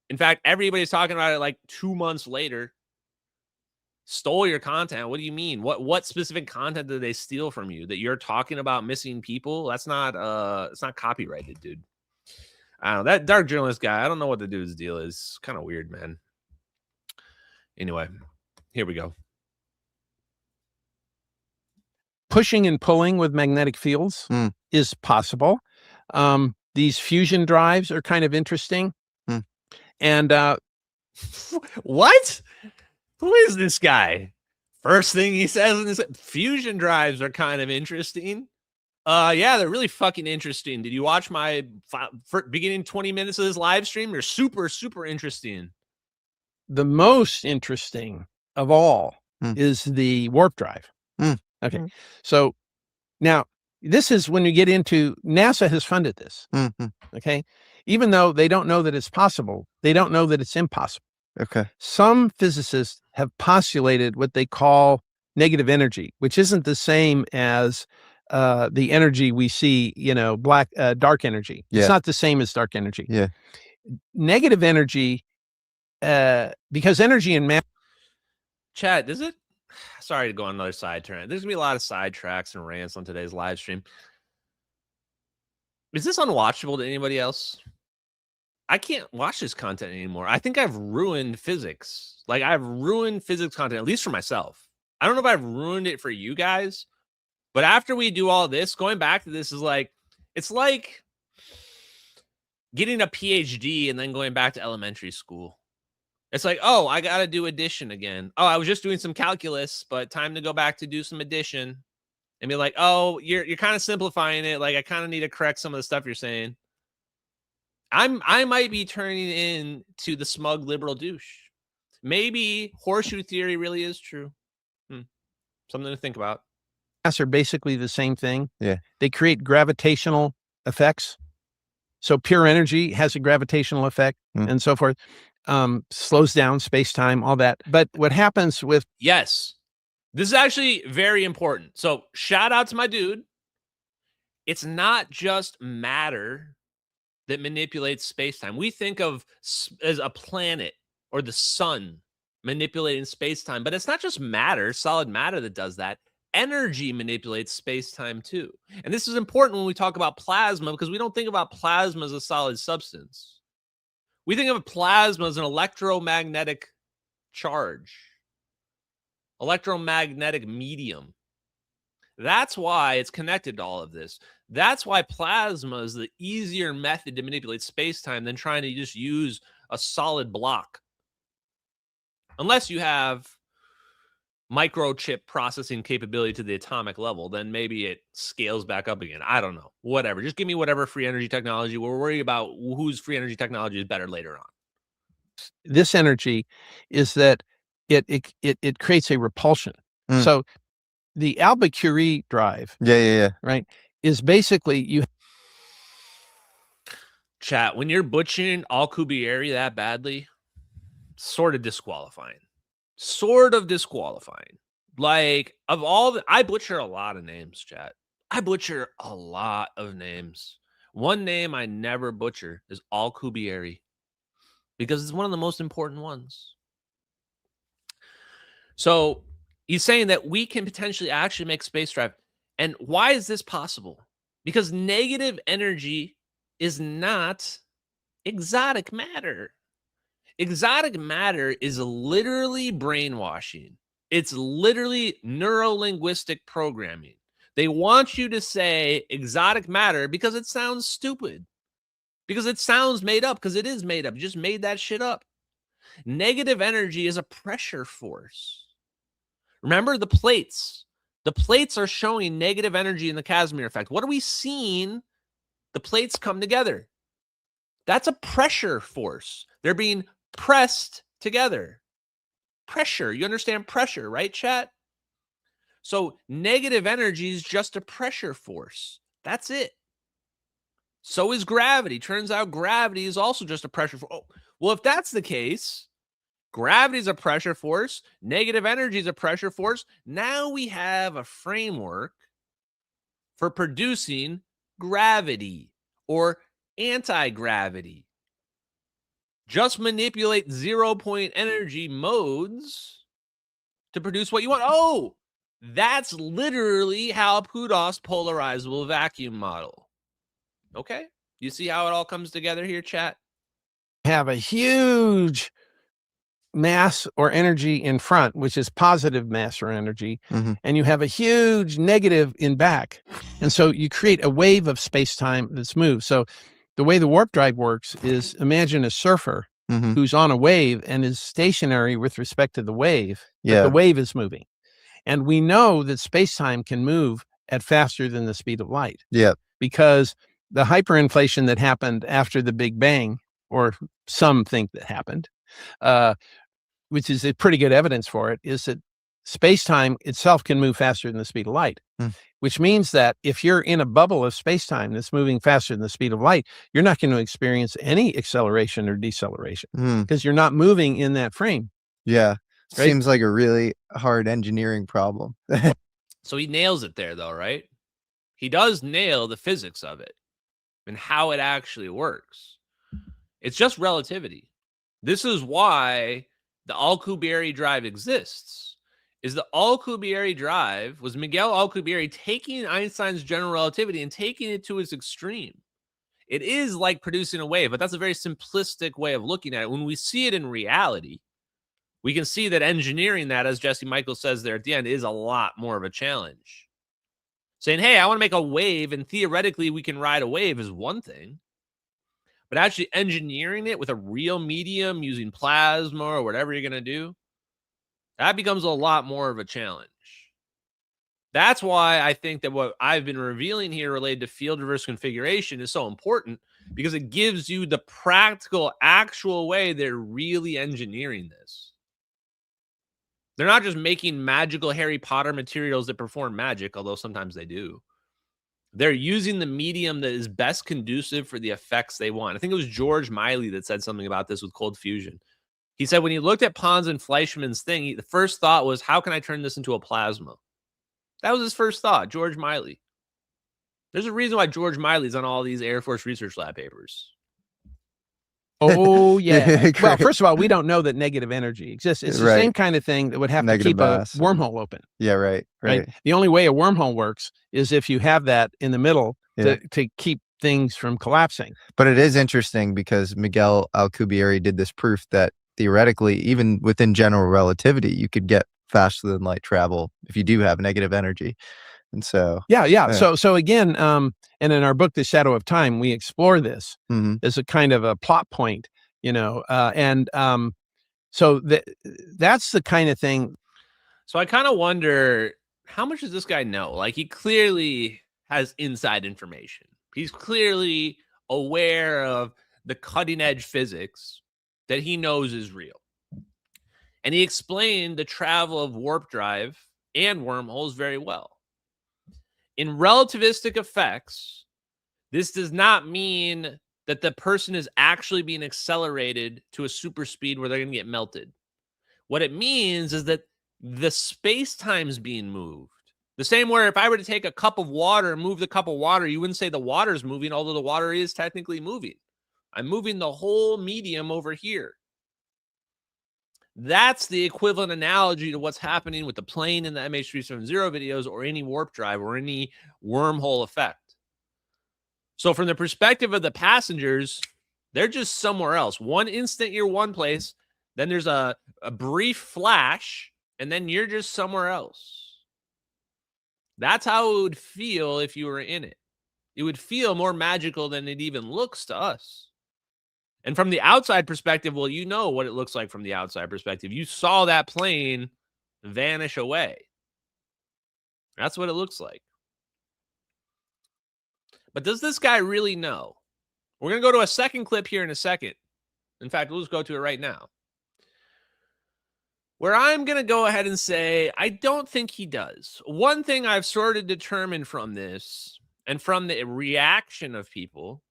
Speaker 12: In fact, everybody's talking about it like 2 months later. Stole your content. What do you mean? What specific content did they steal from you that you're talking about missing people? That's not it's not copyrighted, dude. I don't know. That Dark Journalist guy, I don't know what the dude's deal is. Kind of weird, man. Anyway, here we go.
Speaker 14: Pushing and pulling with magnetic fields is possible. These fusion drives are kind of interesting. And
Speaker 12: what? Who is this guy? First thing he says in this, fusion drives are kind of interesting. Yeah, they're really fucking interesting. Did you watch my beginning 20 minutes of this live stream? They're super, super interesting.
Speaker 14: The most interesting of all is the warp drive. Okay. So now this is when you get into, NASA has funded this. Okay. Even though they don't know that it's possible, they don't know that it's impossible.
Speaker 16: Okay.
Speaker 14: Some physicists have postulated what they call negative energy, which isn't the same as the energy we see, you know, dark energy.
Speaker 16: Yeah.
Speaker 14: It's not the same as dark energy.
Speaker 16: Yeah.
Speaker 14: Negative energy, because energy and matter.
Speaker 12: Chat, does it? Sorry to go on another side turn. There's gonna be a lot of sidetracks and rants on today's live stream. Is this unwatchable to anybody else? I can't watch this content anymore. I think I've ruined physics. Like, I've ruined physics content, at least for myself. I don't know if I've ruined it for you guys, but after we do all this, going back to this is like, it's like getting a PhD and then going back to elementary school. It's like, oh, I got to do addition again. Oh, I was just doing some calculus, but time to go back to do some addition. And be like, oh, you're kind of simplifying it. Like, I kind of need to correct some of the stuff you're saying. I might be turning into the smug liberal douche. Maybe horseshoe theory really is true. Something to think about.
Speaker 14: Are basically the same thing.
Speaker 16: Yeah.
Speaker 14: They create gravitational effects. So pure energy has a gravitational effect and so forth. Slows down space-time, all that. But what happens with...
Speaker 12: Yes. This is actually very important. So shout out to my dude. It's not just matter that manipulates space-time. We think of as a planet or the sun manipulating space-time, but it's not just matter, solid matter that does that. Energy manipulates space-time too. And this is important when we talk about plasma, because we don't think about plasma as a solid substance. We think of plasma as an electromagnetic charge, electromagnetic medium. That's why it's connected to all of this. That's why plasma is the easier method to manipulate space-time than trying to just use a solid block. Unless you have microchip processing capability to the atomic level, then maybe it scales back up again. I don't know. Whatever. Just give me whatever free energy technology. We're worried about whose free energy technology is better later on.
Speaker 14: This energy is that it creates a repulsion. So the Alba Curie drive, right, is basically you.
Speaker 12: Chat, when you're butchering Alcubierre that badly, sort of disqualifying. Like, of all I butcher a lot of names, chat. I butcher a lot of names. One name I never butcher is Alcubierre because it's one of the most important ones. So he's saying that we can potentially actually make space drive. And why is this possible? Because negative energy is not exotic matter. Exotic matter is literally brainwashing. It's literally neuro-linguistic programming. They want you to say exotic matter because it sounds stupid, because it sounds made up, because it is made up. You just made that shit up. Negative energy is a pressure force. Remember the plates. The plates are showing negative energy in the Casimir effect. What are we seeing? The plates come together. That's a pressure force. They're being pressed together. Pressure. You understand pressure, right, chat? So negative energy is just a pressure force. That's it. So is gravity. Turns out gravity is also just a pressure force. Oh, well, if that's the case, gravity is a pressure force, negative energy is a pressure force. Now we have a framework for producing gravity or anti-gravity. Just manipulate 0-point energy modes to produce what you want. Oh, that's literally how Puthoff's polarizable vacuum model. Okay, you see how it all comes together here, chat?
Speaker 14: Have a huge mass or energy in front, which is positive mass or energy, and you have a huge negative in back. And so you create a wave of space-time that's moved. So the way the warp drive works is imagine a surfer who's on a wave and is stationary with respect to the wave, but the wave is moving. And we know that space-time can move at faster than the speed of light. Because the hyperinflation that happened after the Big Bang, or some think that happened, which is a pretty good evidence for it, is that space-time itself can move faster than the speed of light, which means that if you're in a bubble of space-time that's moving faster than the speed of light, you're not going to experience any acceleration or deceleration because you're not moving in that frame.
Speaker 16: Yeah.
Speaker 14: Right?
Speaker 16: Seems like a really hard engineering problem.
Speaker 12: So he nails it there, though, right? He does nail the physics of it and how it actually works. It's just relativity. This is why the Alcubierre drive exists. Is the Alcubierre drive was Miguel Alcubierre taking Einstein's general relativity and taking it to its extreme. It is like producing a wave, but that's a very simplistic way of looking at it. When we see it in reality, we can see that engineering that, as Jesse Michael says there at the end, is a lot more of a challenge. Saying, hey, I want to make a wave, and theoretically we can ride a wave is one thing. But actually engineering it with a real medium using plasma or whatever you're going to do, that becomes a lot more of a challenge. That's why I think that what I've been revealing here related to field reverse configuration is so important, because it gives you the practical, actual way they're really engineering this. They're not just making magical Harry Potter materials that perform magic, although sometimes they do. They're using the medium that is best conducive for the effects they want. I think it was George Miley that said something about this with cold fusion. He said when he looked at Pons and Fleischmann's thing, the first thought was, how can I turn this into a plasma? That was his first thought, George Miley. There's a reason why George Miley's on all these Air Force Research Lab papers.
Speaker 14: Oh, yeah. Well, first of all, we don't know that negative energy exists. It's the same kind of thing that would have
Speaker 16: Negative
Speaker 14: to keep
Speaker 16: mass.
Speaker 14: a wormhole open.
Speaker 16: Yeah, right.
Speaker 14: The only way a wormhole works is if you have that in the middle to keep things from collapsing.
Speaker 16: But it is interesting because Miguel Alcubierre did this proof that theoretically, even within general relativity, you could get faster than light travel if you do have negative energy. And so,
Speaker 14: So again, and in our book, The Shadow of Time, we explore this as a kind of a plot point, so that's the kind of thing.
Speaker 12: So I kind of wonder, how much does this guy know? Like, he clearly has inside information. He's clearly aware of the cutting edge physics that he knows is real. And he explained the travel of warp drive and wormholes very well. In relativistic effects, this does not mean that the person is actually being accelerated to a super speed where they're going to get melted. What it means is that the space-time is being moved. The same way if I were to take a cup of water and move the cup of water, you wouldn't say the water is moving, although the water is technically moving. I'm moving the whole medium over here. That's the equivalent analogy to what's happening with the plane in the MH370 videos or any warp drive or any wormhole effect. So from the perspective of the passengers, they're just somewhere else. One instant you're one place, then there's a brief flash, and then you're just somewhere else. That's how it would feel if you were in it. It would feel more magical than it even looks to us. And from the outside perspective, well, you know what it looks like from the outside perspective. You saw that plane vanish away. That's what it looks like. But does this guy really know? We're going to go to a second clip here in a second. In fact, we'll just go to it right now, where I'm going to go ahead and say, I don't think he does. One thing I've sort of determined from this and from the reaction of people,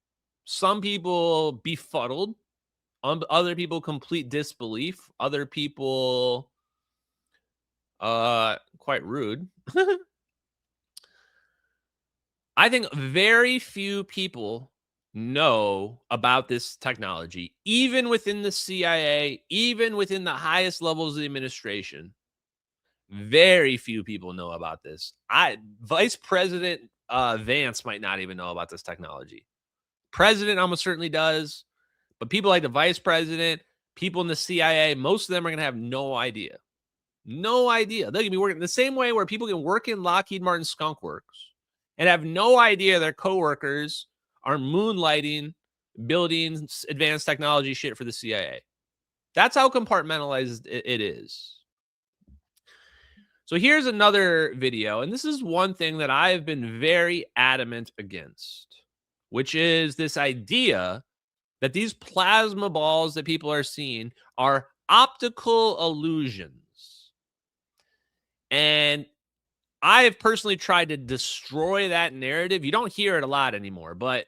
Speaker 12: some people befuddled, other people complete disbelief, other people quite rude. I think very few people know about this technology, even within the CIA, even within the highest levels of the administration. Very few people know about this. Vice President Vance might not even know about this technology. President almost certainly does, but people like the vice president, people in the CIA, most of them are going to have no idea. No idea. They're going to be working the same way where people can work in Lockheed Martin Skunk Works and have no idea their coworkers are moonlighting, building advanced technology shit for the CIA. That's how compartmentalized it is. So here's another video, and this is one thing that I have been very adamant against, which is this idea that these plasma balls that people are seeing are optical illusions. And I have personally tried to destroy that narrative. You don't hear it a lot anymore, but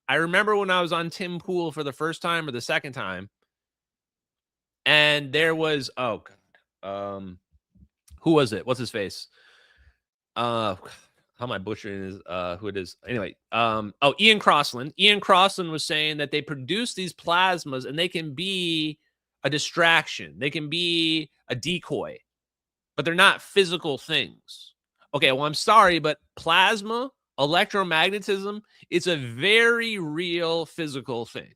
Speaker 12: I remember when I was on Tim Pool for the first time or the second time, and there was, oh God, who was it? What's his face? How am I butchering his, who it is? Anyway, Ian Crossland. Ian Crossland was saying that they produce these plasmas and they can be a distraction. They can be a decoy, but they're not physical things. Okay, well, I'm sorry, but plasma, electromagnetism, it's a very real physical thing.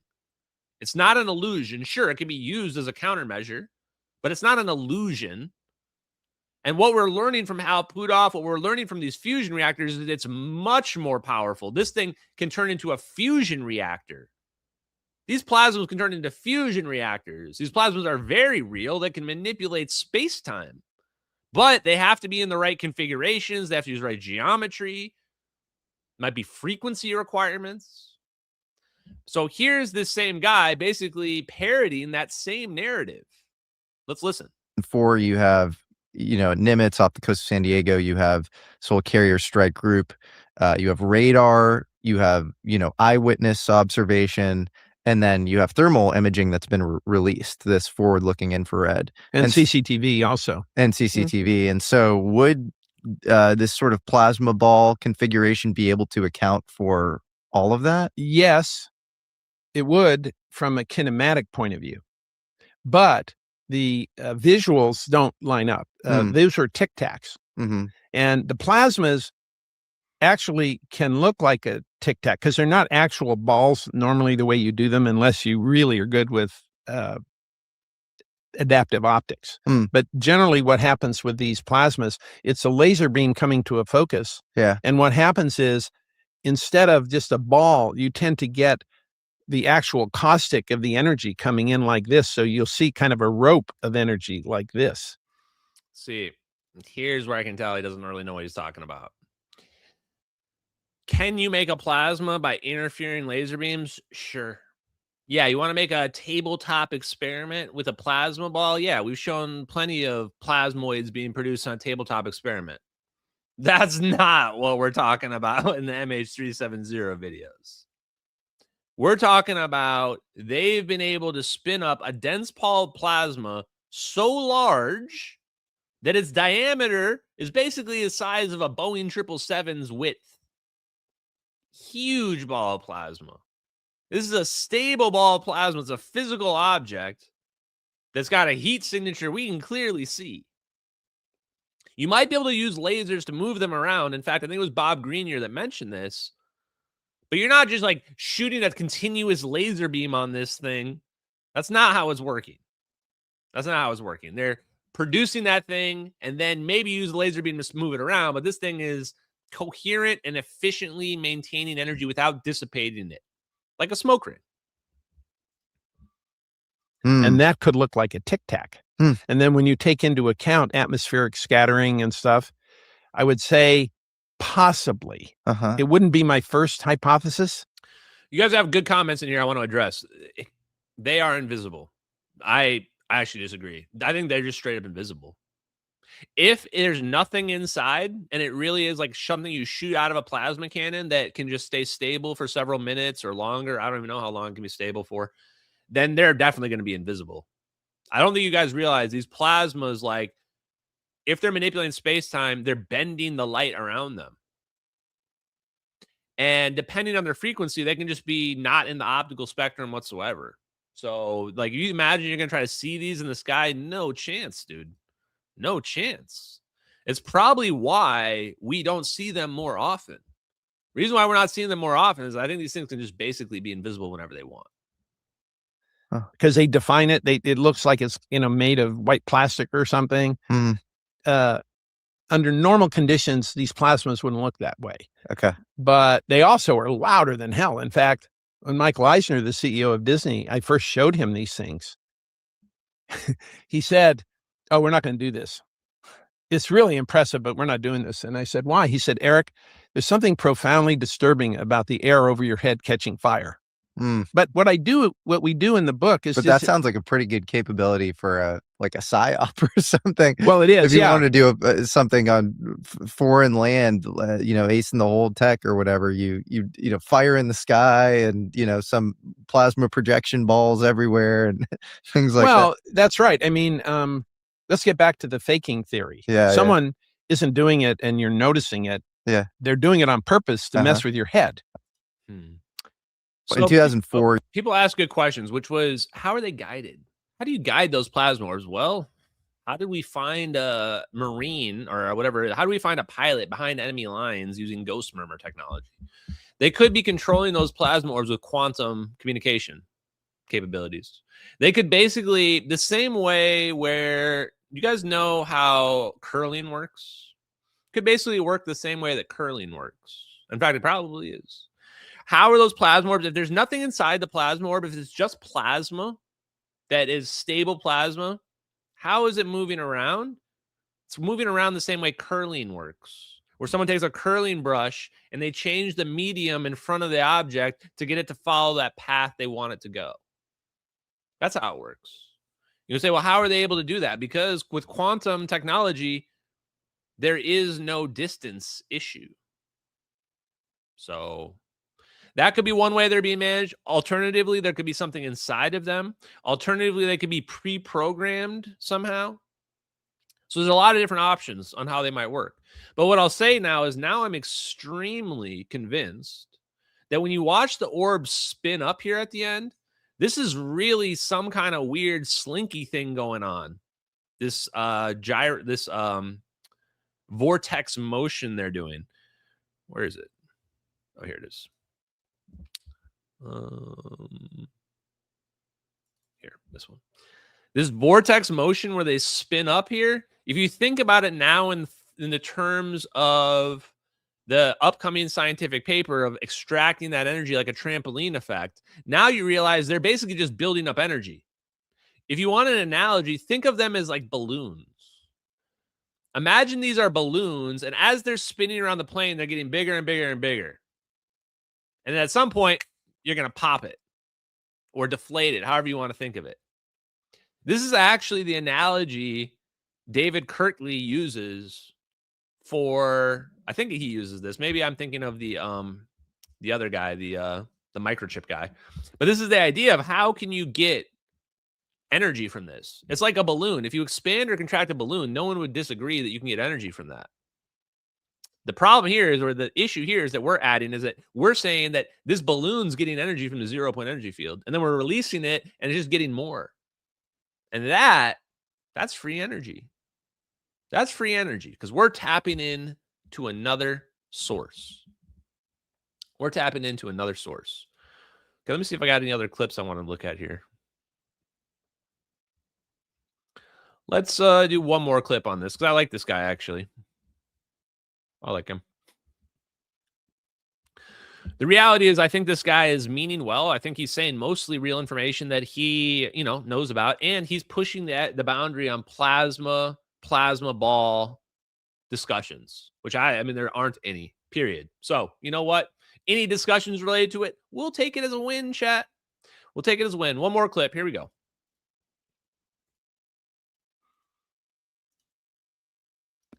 Speaker 12: It's not an illusion. Sure, it can be used as a countermeasure, but it's not an illusion. And what we're learning from Hal Puthoff, what we're learning from these fusion reactors is it's much more powerful. This thing can turn into a fusion reactor. These plasmas can turn into fusion reactors. These plasmas are very real. They can manipulate space-time. But they have to be in the right configurations. They have to use the right geometry. Might be frequency requirements. So here's this same guy basically parodying that same narrative. Let's listen.
Speaker 16: Before you have, Nimitz off the coast of San Diego, you have Soul Carrier Strike Group, you have radar, you have, eyewitness observation, and then you have thermal imaging that's been released, this forward-looking infrared.
Speaker 14: And CCTV also.
Speaker 16: And CCTV. And so would this sort of plasma ball configuration be able to account for all of that?
Speaker 14: Yes, it would from a kinematic point of view. But the visuals don't line up. Those are tic tacs.
Speaker 16: Mm-hmm.
Speaker 14: And the plasmas actually can look like a tic tac because they're not actual balls normally the way you do them, unless you really are good with adaptive optics. But generally what happens with these plasmas, it's a laser beam coming to a focus.
Speaker 16: Yeah.
Speaker 14: And what happens is, instead of just a ball, you tend to get the actual caustic of the energy coming in like this. So you'll see kind of a rope of energy like this.
Speaker 12: See, Here's where I can tell he doesn't really know what he's talking about. Can you make a plasma by interfering laser beams? Sure. Yeah, you want to make a tabletop experiment with a plasma ball? Yeah, we've shown plenty of plasmoids being produced on a tabletop experiment. That's not what we're talking about in the MH370 videos. We're talking about they've been able to spin up a dense plasma so large that its diameter is basically the size of a Boeing 777's width. Huge ball of plasma. This is a stable ball of plasma. It's a physical object that's got a heat signature we can clearly see. You might be able to use lasers to move them around. In fact, I think it was Bob Greenier that mentioned this. But you're not just like shooting a continuous laser beam on this thing. That's not how it's working. That's not how it's working. They're producing that thing and then maybe use the laser beam to move it around. But this thing is coherent and efficiently maintaining energy without dissipating it, like a smoke ring.
Speaker 14: And that could look like a tic tac. And then when you take into account atmospheric scattering and stuff, I would say possibly. It wouldn't be my first hypothesis.
Speaker 12: You guys have good comments in here I want to address. They are invisible. I actually disagree. I think they're just straight up invisible. If there's nothing inside and it really is like something you shoot out of a plasma cannon that can just stay stable for several minutes or longer, I don't even know how long it can be stable for, then they're definitely going to be invisible. I don't think you guys realize these plasmas, like, if they're manipulating space-time, they're bending the light around them. And depending on their frequency, they can just be not in the optical spectrum whatsoever. So, like, you imagine you're going to try to see these in the sky? No chance, dude. No chance. It's probably why we don't see them more often. The reason why we're not seeing them more often is I think these things can just basically be invisible whenever they want.
Speaker 14: Because they define it. It looks like it's, made of white plastic or something. Under normal conditions, these plasmas wouldn't look that way.
Speaker 16: Okay.
Speaker 14: But they also are louder than hell. In fact, when Michael Eisner, the CEO of Disney, I first showed him these things. He said, "Oh, we're not going to do this. It's really impressive, but we're not doing this." And I said, "Why?" He said, "Eric, there's something profoundly disturbing about the air over your head catching fire." But what we do in the book is,
Speaker 16: but that sounds like a pretty good capability for a PSYOP or something.
Speaker 14: Well, it is.
Speaker 16: If you want to do something on foreign land, ace in the hole tech or whatever, you fire in the sky and some plasma projection balls everywhere and things like that.
Speaker 14: Well, that's right. I mean, let's get back to the faking theory. Someone isn't doing it and you're noticing it.
Speaker 16: Yeah,
Speaker 14: they're doing it on purpose to mess with your head.
Speaker 12: So
Speaker 16: in 2004,
Speaker 12: people ask good questions, which was, how are they guided? How do you guide those plasma orbs? Well, how did we find a Marine or whatever? How do we find a pilot behind enemy lines using ghost murmur technology? They could be controlling those plasma orbs with quantum communication capabilities. They could basically, the same way where, you guys know how curling works? Could basically work the same way that curling works. In fact, it probably is. How are those plasma orbs? If there's nothing inside the plasma orb, if it's just plasma that is stable plasma, how is it moving around? It's moving around the same way curling works, where someone takes a curling brush and they change the medium in front of the object to get it to follow that path they want it to go. That's how it works. You say, well, how are they able to do that? Because with quantum technology, there is no distance issue. So that could be one way they're being managed. Alternatively, there could be something inside of them. Alternatively, they could be pre-programmed somehow. So there's a lot of different options on how they might work. But what I'll say now is I'm extremely convinced that when you watch the orb spin up here at the end, this is really some kind of weird slinky thing going on. This vortex motion they're doing. Where is it? Oh, here it is. Here, this one. This vortex motion where they spin up here, if you think about it now in the terms of the upcoming scientific paper of extracting that energy like a trampoline effect, now you realize they're basically just building up energy. If you want an analogy, think of them as like balloons. Imagine these are balloons, and as they're spinning around the plane, they're getting bigger and bigger and bigger. And then at some point, you're going to pop it or deflate it, however you want to think of it. This is actually the analogy David Kirkley uses for, I think he uses this. Maybe I'm thinking of the other guy, the microchip guy. But this is the idea of how can you get energy from this? It's like a balloon. If you expand or contract a balloon, no one would disagree that you can get energy from that. The problem here is, or the issue here is that we're adding is that we're saying that this balloon's getting energy from the 0-point energy field, and then we're releasing it and it's just getting more. And that's free energy. That's free energy because we're tapping in to another source. We're tapping into another source. Okay, let me see if I got any other clips I want to look at here. Let's do one more clip on this because I like this guy, actually. I like him. The reality is I think this guy is meaning well. I think he's saying mostly real information that he, knows about, and he's pushing the boundary on plasma ball discussions, which I mean, there aren't any, period. So, you know what? Any discussions related to it, we'll take it as a win, chat. We'll take it as a win. One more clip. Here we go.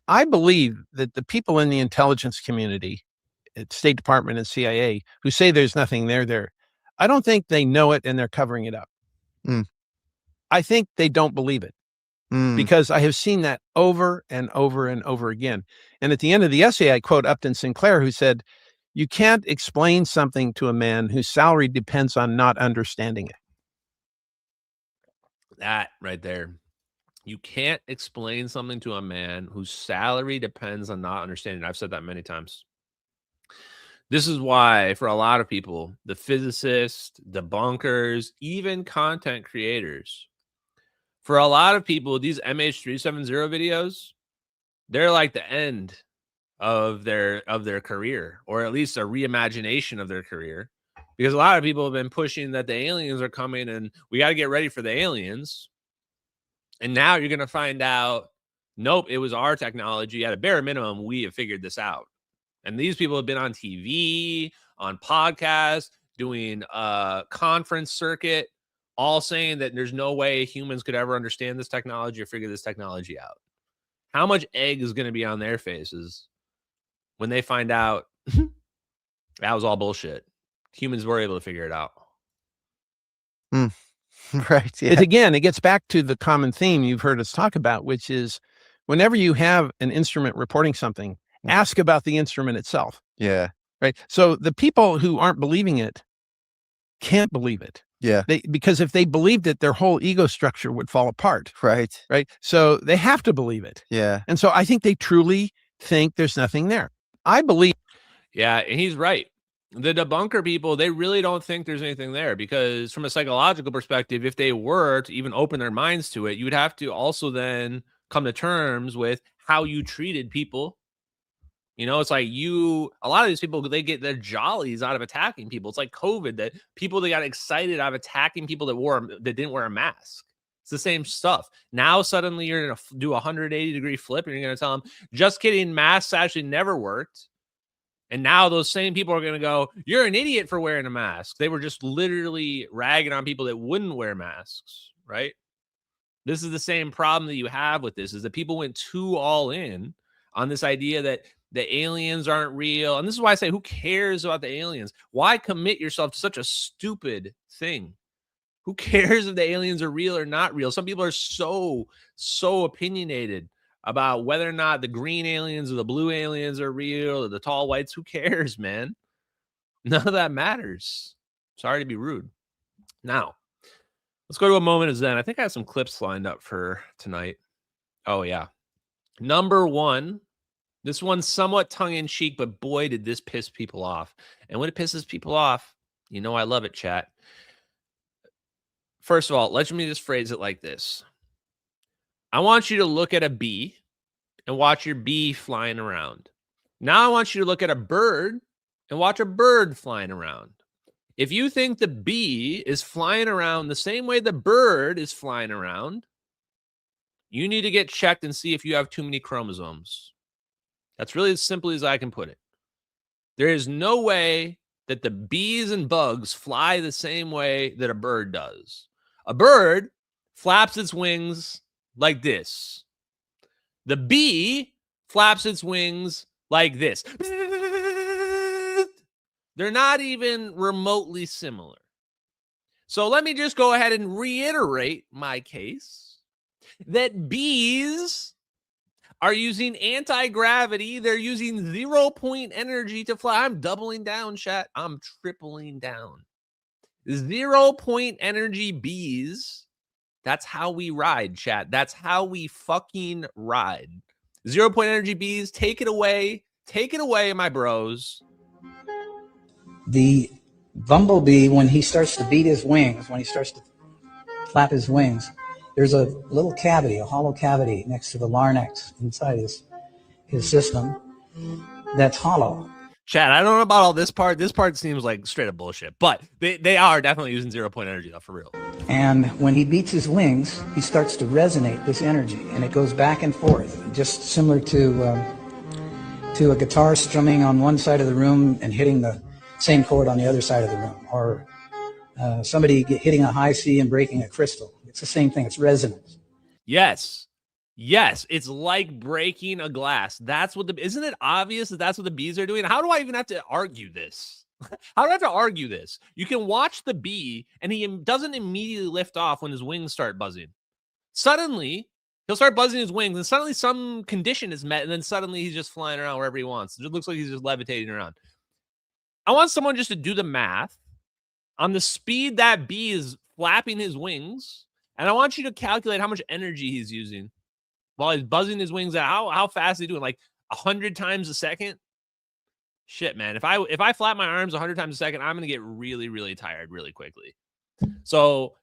Speaker 14: I believe that the people in the intelligence community at State Department and CIA who say there's nothing there, I don't think they know it and they're covering it up. I think they don't believe it because I have seen that over and over and over again. And at the end of the essay, I quote Upton Sinclair, who said, "You can't explain something to a man whose salary depends on not understanding it."
Speaker 12: That right there. You can't explain something to a man whose salary depends on not understanding. I've said that many times. This is why, for a lot of people, the physicists, debunkers, even content creators, for a lot of people, these MH370 videos, they're like the end of their career, or at least a reimagination of their career. Because a lot of people have been pushing that the aliens are coming and we got to get ready for the aliens. And now you're going to find out, nope, it was our technology. At a bare minimum, we have figured this out. And these people have been on TV, on podcasts, doing a conference circuit, all saying that there's no way humans could ever understand this technology or figure this technology out. How much egg is going to be on their faces when they find out that was all bullshit? Humans were able to figure it out.
Speaker 16: Right. Yeah.
Speaker 14: It gets back to the common theme you've heard us talk about, which is whenever you have an instrument reporting something, ask about the instrument itself.
Speaker 16: Yeah.
Speaker 14: Right. So the people who aren't believing it can't believe it.
Speaker 16: Yeah.
Speaker 14: Because if they believed it, their whole ego structure would fall apart.
Speaker 16: Right.
Speaker 14: Right. So they have to believe it.
Speaker 16: Yeah.
Speaker 14: And so I think they truly think there's nothing there. I believe.
Speaker 12: Yeah. And he's right. The debunker people, they really don't think there's anything there because from a psychological perspective, if they were to even open their minds to it, you would have to also then come to terms with how you treated people. It's like a lot of these people, they get their jollies out of attacking people. It's like COVID, that people, they got excited out of attacking people that didn't wear a mask. It's the same stuff. Now, suddenly you're going to do a 180-degree flip and you're going to tell them, just kidding, masks actually never worked. And now those same people are going to go, you're an idiot for wearing a mask. They were just literally ragging on people that wouldn't wear masks, right? This is the same problem that you have with this, is that people went too all in on this idea that the aliens aren't real. And this is why I say, who cares about the aliens? Why commit yourself to such a stupid thing? Who cares if the aliens are real or not real? Some people are so opinionated about whether or not the green aliens or the blue aliens are real or the tall whites. Who cares, man? None of that matters. Sorry to be rude. Now, let's go to a moment of Zen. I think I have some clips lined up for tonight. Oh, yeah. Number one, this one's somewhat tongue-in-cheek, but boy, did this piss people off. And when it pisses people off, I love it, chat. First of all, let me just phrase it like this. I want you to look at a bee and watch your bee flying around. Now I want you to look at a bird and watch a bird flying around. If you think the bee is flying around the same way the bird is flying around, You need to get checked and see if you have too many chromosomes. That's really as simple as I can put it. There is no way that the bees and bugs fly the same way that a bird does. A bird flaps its wings like this. The bee flaps its wings like this. They're not even remotely similar. So let me just go ahead and reiterate my case that bees are using anti-gravity. They're using 0 point energy to fly. I'm doubling down, chat. I'm tripling down. 0 point energy bees. That's how we ride, chat. That's how we fucking ride. 0 point energy bees. Take it away. Take it away, my bros.
Speaker 8: The bumblebee, when he starts to beat his wings, when he starts to flap his wings, there's a little cavity, a hollow cavity next to the larynx inside his system that's hollow.
Speaker 12: Chad, I don't know about all this part. This part seems like straight up bullshit, but they are definitely using 0 point energy, though, for real.
Speaker 8: And when he beats his wings, he starts to resonate this energy, and it goes back and forth, just similar to a guitar strumming on one side of the room and hitting the same chord on the other side of the room, or somebody hitting a high C and breaking a crystal. It's the same thing. It's resonance.
Speaker 12: Yes. Yes. It's like breaking a glass. That's what isn't it obvious that that's what the bees are doing? How do I even have to argue this? How do I have to argue this? You can watch the bee and he doesn't immediately lift off when his wings start buzzing. Suddenly, he'll start buzzing his wings and suddenly some condition is met and then suddenly he's just flying around wherever he wants. It looks like he's just levitating around. I want someone just to do the math on the speed that bee is flapping his wings, and I want you to calculate how much energy he's using while he's buzzing his wings out. How fast is he doing? Like 100 times a second? Shit, man. If I flap my arms 100 times a second, I'm going to get really, really tired really quickly. So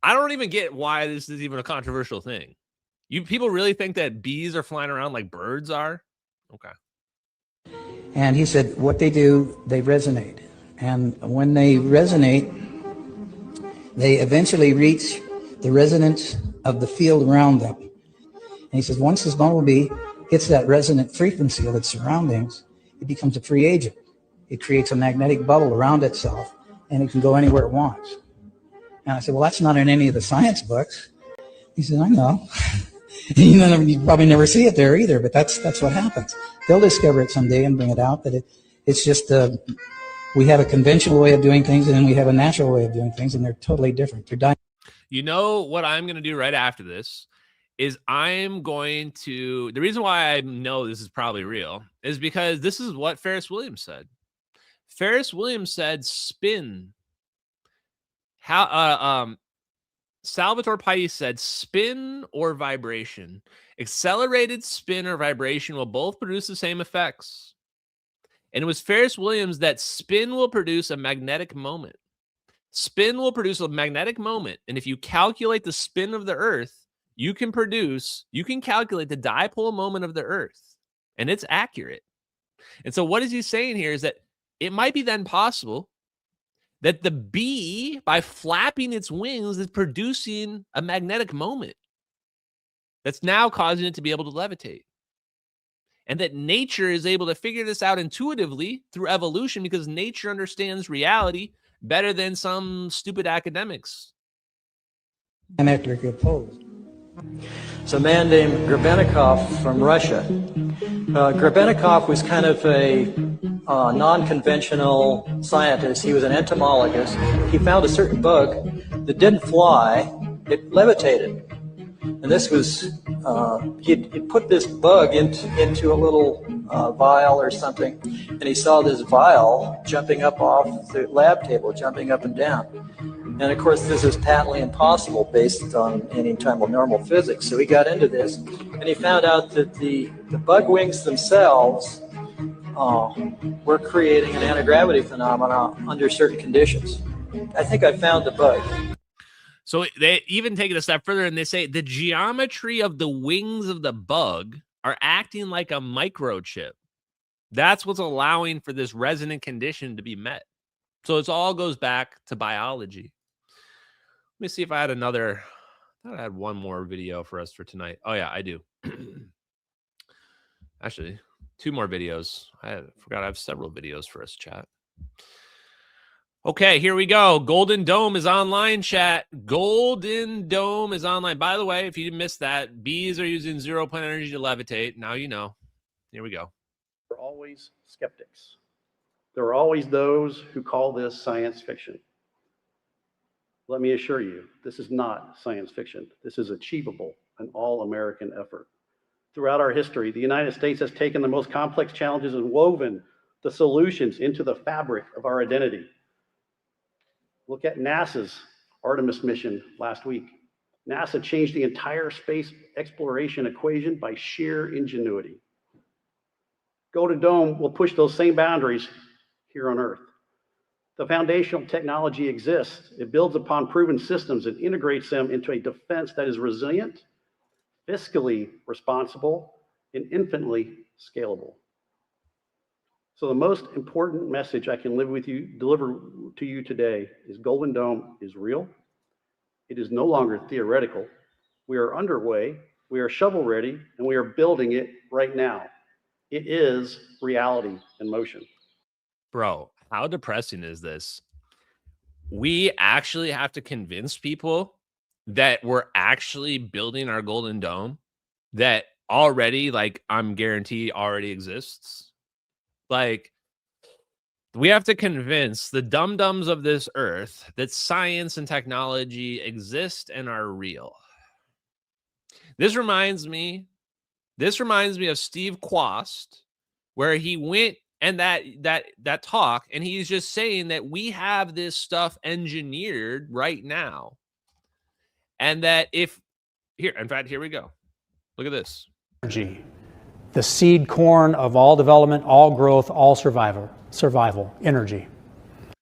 Speaker 12: I don't even get why this is even a controversial thing. People really think that bees are flying around like birds are? Okay.
Speaker 8: And he said what they do, they resonate. And when they resonate, they eventually reach the resonance of the field around them. And he says once this bumblebee hits that resonant frequency of its surroundings, it becomes a free agent. It creates a magnetic bubble around itself, and it can go anywhere it wants. And I said, well, that's not in any of the science books. He said, I know. You probably never see it there either, but that's what happens. They'll discover it someday and bring it out, but it's just we have a conventional way of doing things, and then we have a natural way of doing things, and they're totally different. They're
Speaker 12: You know what I'm going to do right after this is I'm going to, the reason why I know this is probably real is because this is what Ferris Williams said. Ferris Williams said spin. Salvatore Pais said spin or vibration. Accelerated spin or vibration will both produce the same effects. And it was Ferris Williams that spin will produce a magnetic moment. Spin will produce a magnetic moment. And if you calculate the spin of the Earth, you can calculate the dipole moment of the Earth. And it's accurate. And so what is he saying here is that it might be then possible that the bee, by flapping its wings, is producing a magnetic moment that's now causing it to be able to levitate. And that nature is able to figure this out intuitively through evolution because nature understands reality better than some stupid academics.
Speaker 8: diametrically opposed.
Speaker 17: It's a man named Grebennikov from Russia. Grebennikov was kind of a non-conventional scientist. He was an entomologist. He found a certain bug that didn't fly, it levitated. And this was, he'd put this bug into a little vial or something, and he saw this vial jumping up off the lab table, jumping up and down. And of course, this is patently impossible based on any type of normal physics. So he got into this, and he found out that the bug wings themselves were creating an anti-gravity phenomena under certain conditions. I think I found the bug.
Speaker 12: So they even take it a step further, and they say the geometry of the wings of the bug are acting like a microchip. That's what's allowing for this resonant condition to be met. So it all goes back to biology. Let me see if I had another thought I had one more video for us for tonight. Oh yeah, I do. Actually, 2 more videos. I forgot I have several videos for us, chat. Okay, here we go. Golden Dome is online, chat. Golden Dome is online. By the way, if you missed that, bees are using zero-point energy to levitate. Now you know. Here we go.
Speaker 18: There are always skeptics. There are always those who call this science fiction. Let me assure you, this is not science fiction. This is achievable, an all-American effort. Throughout our history, the United States has taken the most complex challenges and woven the solutions into the fabric of our identity. Look at NASA's Artemis mission last week. NASA changed the entire space exploration equation by sheer ingenuity. Golden Dome will push those same boundaries here on Earth. The foundational technology exists. It builds upon proven systems and integrates them into a defense that is resilient, fiscally responsible, and infinitely scalable. So the most important message I can deliver to you today is Golden Dome is real. It is no longer theoretical. We are underway, we are shovel ready, and we are building it right now. It is reality in motion.
Speaker 12: Bro, how depressing is this? We actually have to convince people that we're actually building our Golden Dome that already, like, I'm guarantee already exists. Like, we have to convince the dum-dums of this earth that science and technology exist and are real. This reminds me of Steve Quast, where he went and that talk, and he's just saying that we have this stuff engineered right now. And that if here, in fact, here we go. Look at this.
Speaker 19: Energy, the seed corn of all development, all growth, all survival, energy.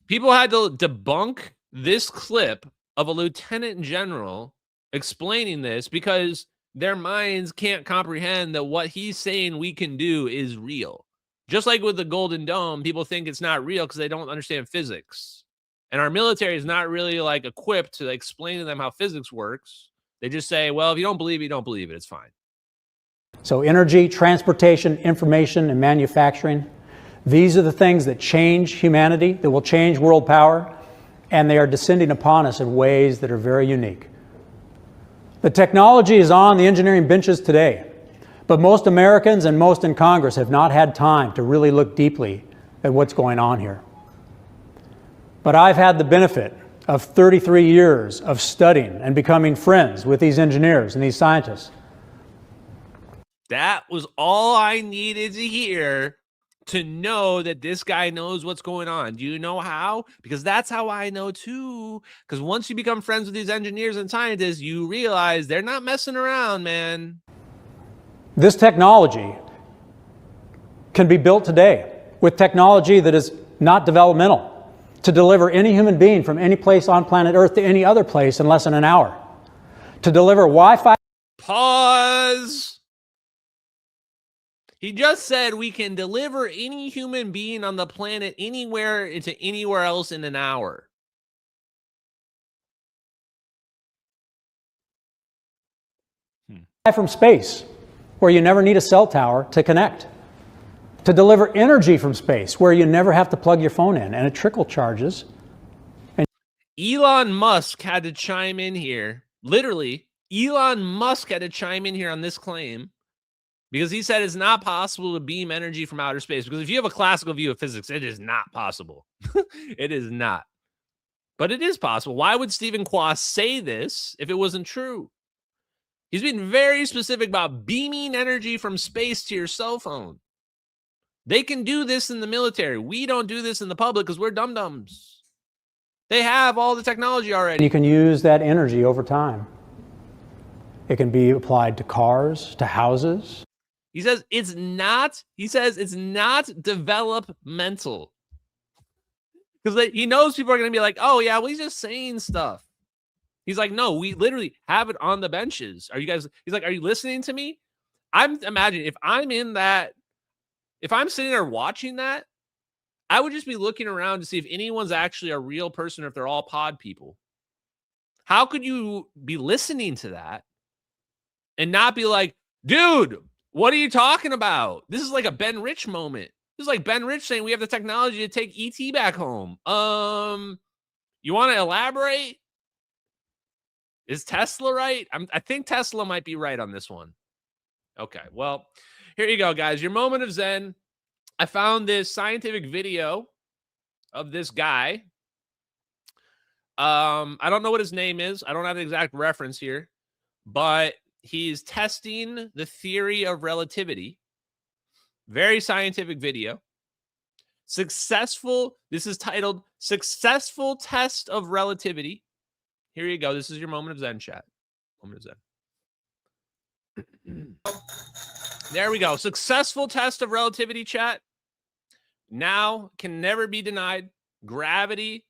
Speaker 12: People had to debunk this clip of a lieutenant general explaining this because their minds can't comprehend that what he's saying we can do is real. Just like with the Golden Dome, people think it's not real because they don't understand physics. And our military is not really like equipped to explain to them how physics works. They just say, well, if you don't believe it, you don't believe it. It's fine.
Speaker 19: So energy, transportation, information, and manufacturing, these are the things that change humanity, that will change world power, and they are descending upon us in ways that are very unique. The technology is on the engineering benches today, but most Americans and most in Congress have not had time to really look deeply at what's going on here. But I've had the benefit of 33 years of studying and becoming friends with these engineers and these scientists.
Speaker 12: That was all I needed to hear to know that this guy knows what's going on. Do you know how? Because that's how I know too. Because once you become friends with these engineers and scientists, you realize they're not messing around, man.
Speaker 19: This technology can be built today with technology that is not developmental to deliver any human being from any place on planet Earth to any other place in less than an hour. To deliver Wi-Fi.
Speaker 12: Pause. He just said we can deliver any human being on the planet anywhere into anywhere else in an hour.
Speaker 19: From space, where you never need a cell tower to connect. To deliver energy from space, where you never have to plug your phone in and it trickle charges. And
Speaker 12: Elon Musk had to chime in here. Literally, Elon Musk had to chime in here on this claim because he said it's not possible to beam energy from outer space. Because if you have a classical view of physics, it is not possible. It is not. But it is possible. Why would Stephen Quast say this if it wasn't true? He's been very specific about beaming energy from space to your cell phone. They can do this in the military. We don't do this in the public because we're dum-dums. They have all the technology already.
Speaker 19: you can use that energy over time. It can be applied to cars, to houses.
Speaker 12: He says it's not developmental. Because he knows people are going to be like, oh, yeah, well, he's just saying stuff. He's like, no, we literally have it on the benches. Are you guys? He's like, are you listening to me? I'm imagining if I'm sitting there watching that, I would just be looking around to see if anyone's actually a real person or if they're all pod people. How could you be listening to that and not be like, dude, what are you talking about? This is like a Ben Rich moment. This is like Ben Rich saying we have the technology to take ET back home. You want to elaborate? Is Tesla right? I think Tesla might be right on this one. Okay, well, here you go, guys. Your moment of Zen. I found this scientific video of this guy. I don't know what his name is. I don't have the exact reference here, but he's testing the theory of relativity. Very scientific video. Successful. This is titled Successful Test of Relativity. Here you go. This is your moment of Zen, chat. Moment of Zen. There we go. Successful test of relativity, chat. Now can never be denied. Gravity,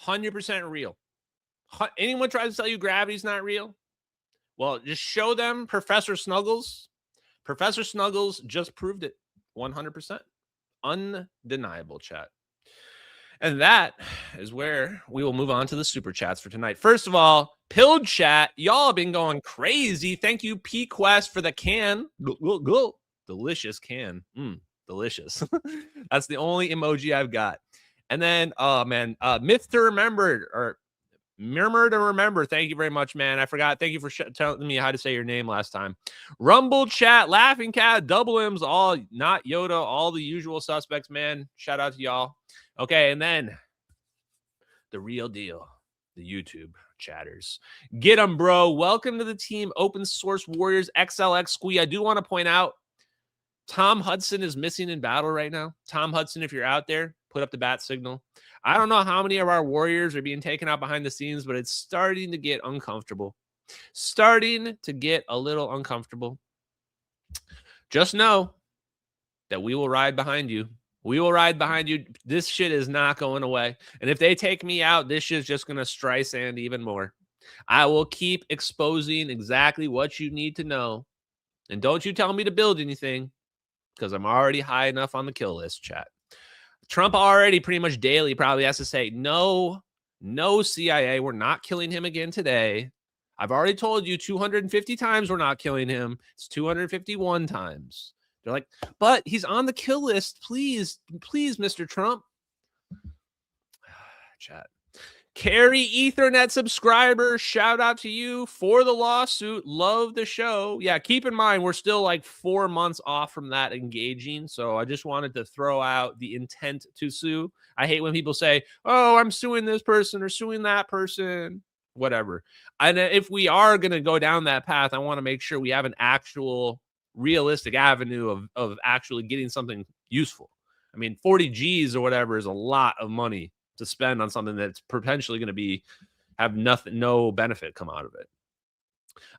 Speaker 12: 100% real. Anyone tries to tell you gravity's not real? Well, just show them Professor Snuggles. Professor Snuggles just proved it. 100%. Undeniable, chat. And that is where we will move on to the super chats for tonight. First of all, Pilled Chat, y'all have been going crazy. Thank you, P Quest, for the can. Delicious can. Delicious. That's the only emoji I've got. And then, oh man, Myth to Remember, or Murmur to Remember. Thank you very much, man. I forgot. Thank you for telling me how to say your name last time. Rumble Chat, Laughing Cat, Double M's, all not Yoda, all the usual suspects, man. Shout out to y'all. Okay, and then the real deal, the YouTube chatters. Get them, bro. Welcome to the team, Open Source Warriors XLX Squee. I do want to point out, Tom Hudson is missing in battle right now. Tom Hudson, if you're out there, put up the bat signal. I don't know how many of our warriors are being taken out behind the scenes, but it's starting to get uncomfortable. Starting to get a little uncomfortable. Just know that we will ride behind you. We will ride behind you. This shit is not going away. And if they take me out, this shit's just going to Streisand even more. I will keep exposing exactly what you need to know. And don't you tell me to build anything, because I'm already high enough on the kill list, chat. Trump already pretty much daily probably has to say, no, CIA, we're not killing him again today. I've already told you 250 times we're not killing him. It's 251 times. They're like, but he's on the kill list. Please, Mr. Trump. Chat. Carrie Ethernet subscriber, shout out to you for the lawsuit. Love the show. Yeah, keep in mind, we're still like 4 months off from that engaging. So I just wanted to throw out the intent to sue. I hate when people say, oh, I'm suing this person or suing that person, whatever. And if we are going to go down that path, I want to make sure we have an actual realistic avenue of actually getting something useful. I mean, 40 G's or whatever is a lot of money to spend on something that's potentially going to have no benefit come out of it.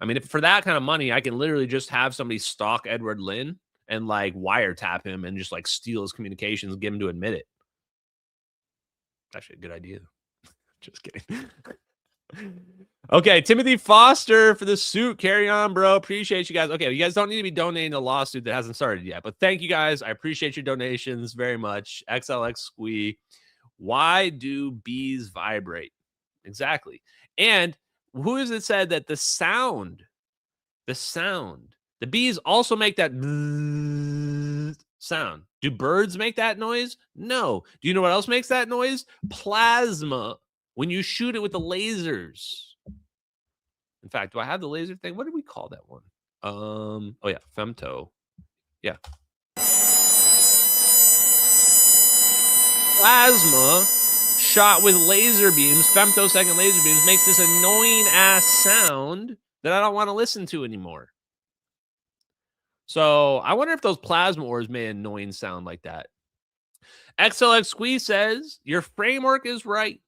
Speaker 12: I mean, if for that kind of money, I can literally just have somebody stalk Edward Lin and like wiretap him and just like steal his communications, get him to admit it. Actually a good idea. Just kidding. Okay, Timothy Foster for the suit. Carry on, bro. Appreciate you guys. Okay, you guys don't need to be donating to a lawsuit that hasn't started yet, but thank you guys. I appreciate your donations very much. XLX Squee. Why do bees vibrate? Exactly. And who is it said that the bees also make that sound? Do birds make that noise? No. Do you know what else makes that noise? Plasma. When you shoot it with the lasers. In fact, do I have the laser thing? What did we call that one? Oh yeah, femto. Yeah. Plasma shot with laser beams, femtosecond laser beams, makes this annoying ass sound that I don't want to listen to anymore. So I wonder if those plasma ores made an annoying sound like that. XLX Squeeze says, your framework is right.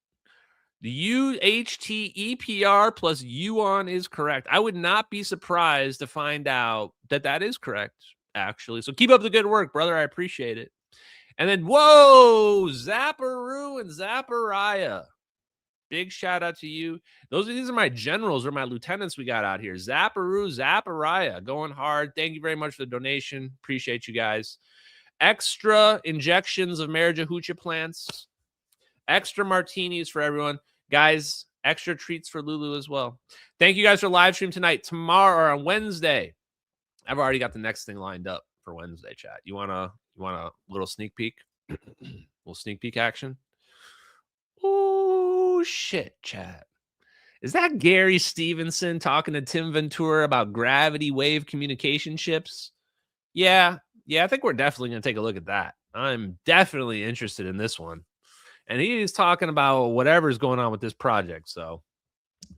Speaker 12: The UHT-EPR plus UON is correct. I would not be surprised to find out that that is correct, actually. So keep up the good work, brother. I appreciate it. And then, whoa, Zapparoo and Zappariah. Big shout out to you. These are my generals or my lieutenants we got out here. Zapparoo, Zappariah, going hard. Thank you very much for the donation. Appreciate you guys. Extra injections of Marijuana plants. Extra martinis for everyone. Guys, Extra treats for Lulu as well. Thank you guys for live stream tonight. Tomorrow or on Wednesday, I've already got the next thing lined up for Wednesday, chat. You want a little sneak peek? Little sneak peek action? Oh, shit, chat. Is that Gary Stevenson talking to Tim Ventura about gravity wave communication ships? Yeah, I think we're definitely going to take a look at that. I'm definitely interested in this one. And he's talking about whatever's going on with this project. So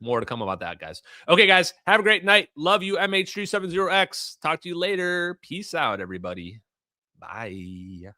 Speaker 12: more to come about that, guys. Okay, guys, have a great night. Love you, MH370X. Talk to you later. Peace out, everybody. Bye.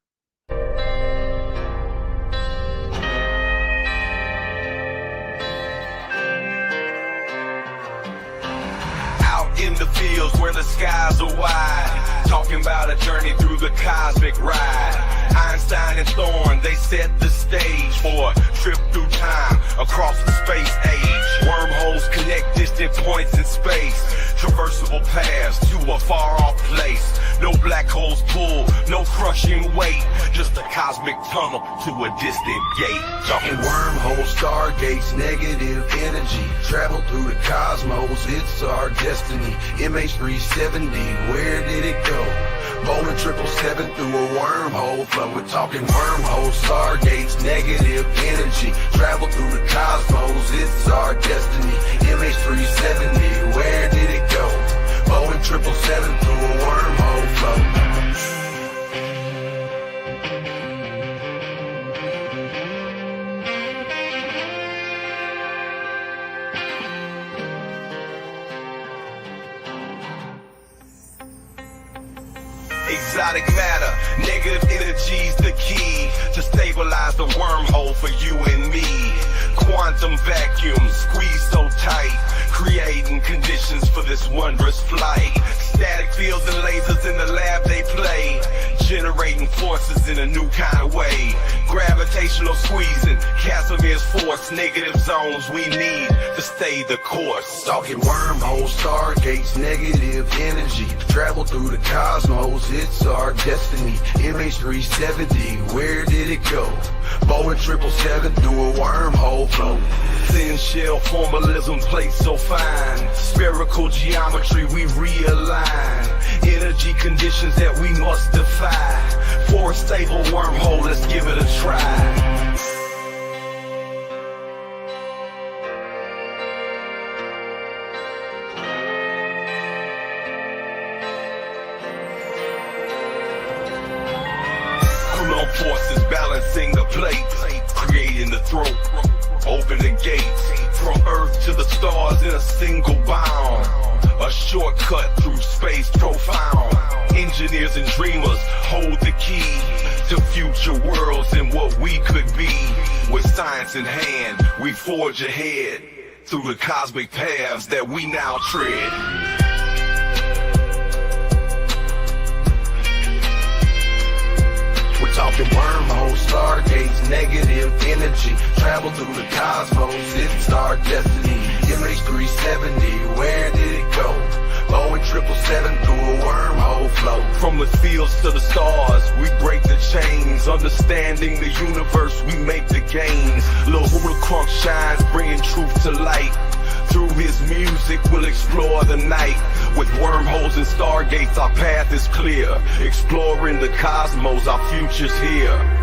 Speaker 20: In the fields where the skies are wide, talking about a journey through the cosmic ride. Einstein and Thorne, they set the stage for a trip through time across the space age. Wormholes connect distant points in space, traversable paths to a far-off place. No black holes pull, no crushing weight, just a cosmic tunnel to a distant gate.
Speaker 21: Talking wormholes, stargates, negative energy, travel through the cosmos, it's our destiny. MH370, where did it go? Bowling 777 through a wormhole flow. We're talking wormholes, stargates, negative energy, travel through the cosmos, it's our destiny. MH370, where did it go? Bowling 777 through a wormhole flow.
Speaker 20: Exotic matter, negative energy's the key to stabilize the wormhole for you and me. Quantum vacuums squeeze so tight, creating conditions for this wondrous flight. Static fields and lasers in the lab they play, generating forces in a new kind of way. Gravitational squeezing, Casimir's force, negative zones we need to stay the course.
Speaker 21: Talking wormholes, stargates, negative energy, travel through the cosmos, it's our destiny. MH370, where did it go? Boeing 777 through a wormhole flow.
Speaker 20: Thin shell formalism plates so fine, spherical geometry we realign. Energy conditions that we must defy. For a stable wormhole, let's give it a try. Forces balancing the plate, creating the throat, open the gates, from Earth to the stars in a single bound, a shortcut through space profound. Engineers and dreamers hold the key to future worlds and what we could be. With science in hand, we forge ahead through the cosmic paths that we now tread.
Speaker 21: We're talking wormholes, stargates, negative energy, travel through the cosmos, it's our destiny. MH370, where did it go? Boeing 777 through a wormhole flow.
Speaker 20: From the fields to the stars, we break the chains. Understanding the universe, we make the gains. Lil Hula Crunk shines, bringing truth to light. Through his music, we'll explore the night. With wormholes and stargates, our path is clear. Exploring the cosmos, our future's here.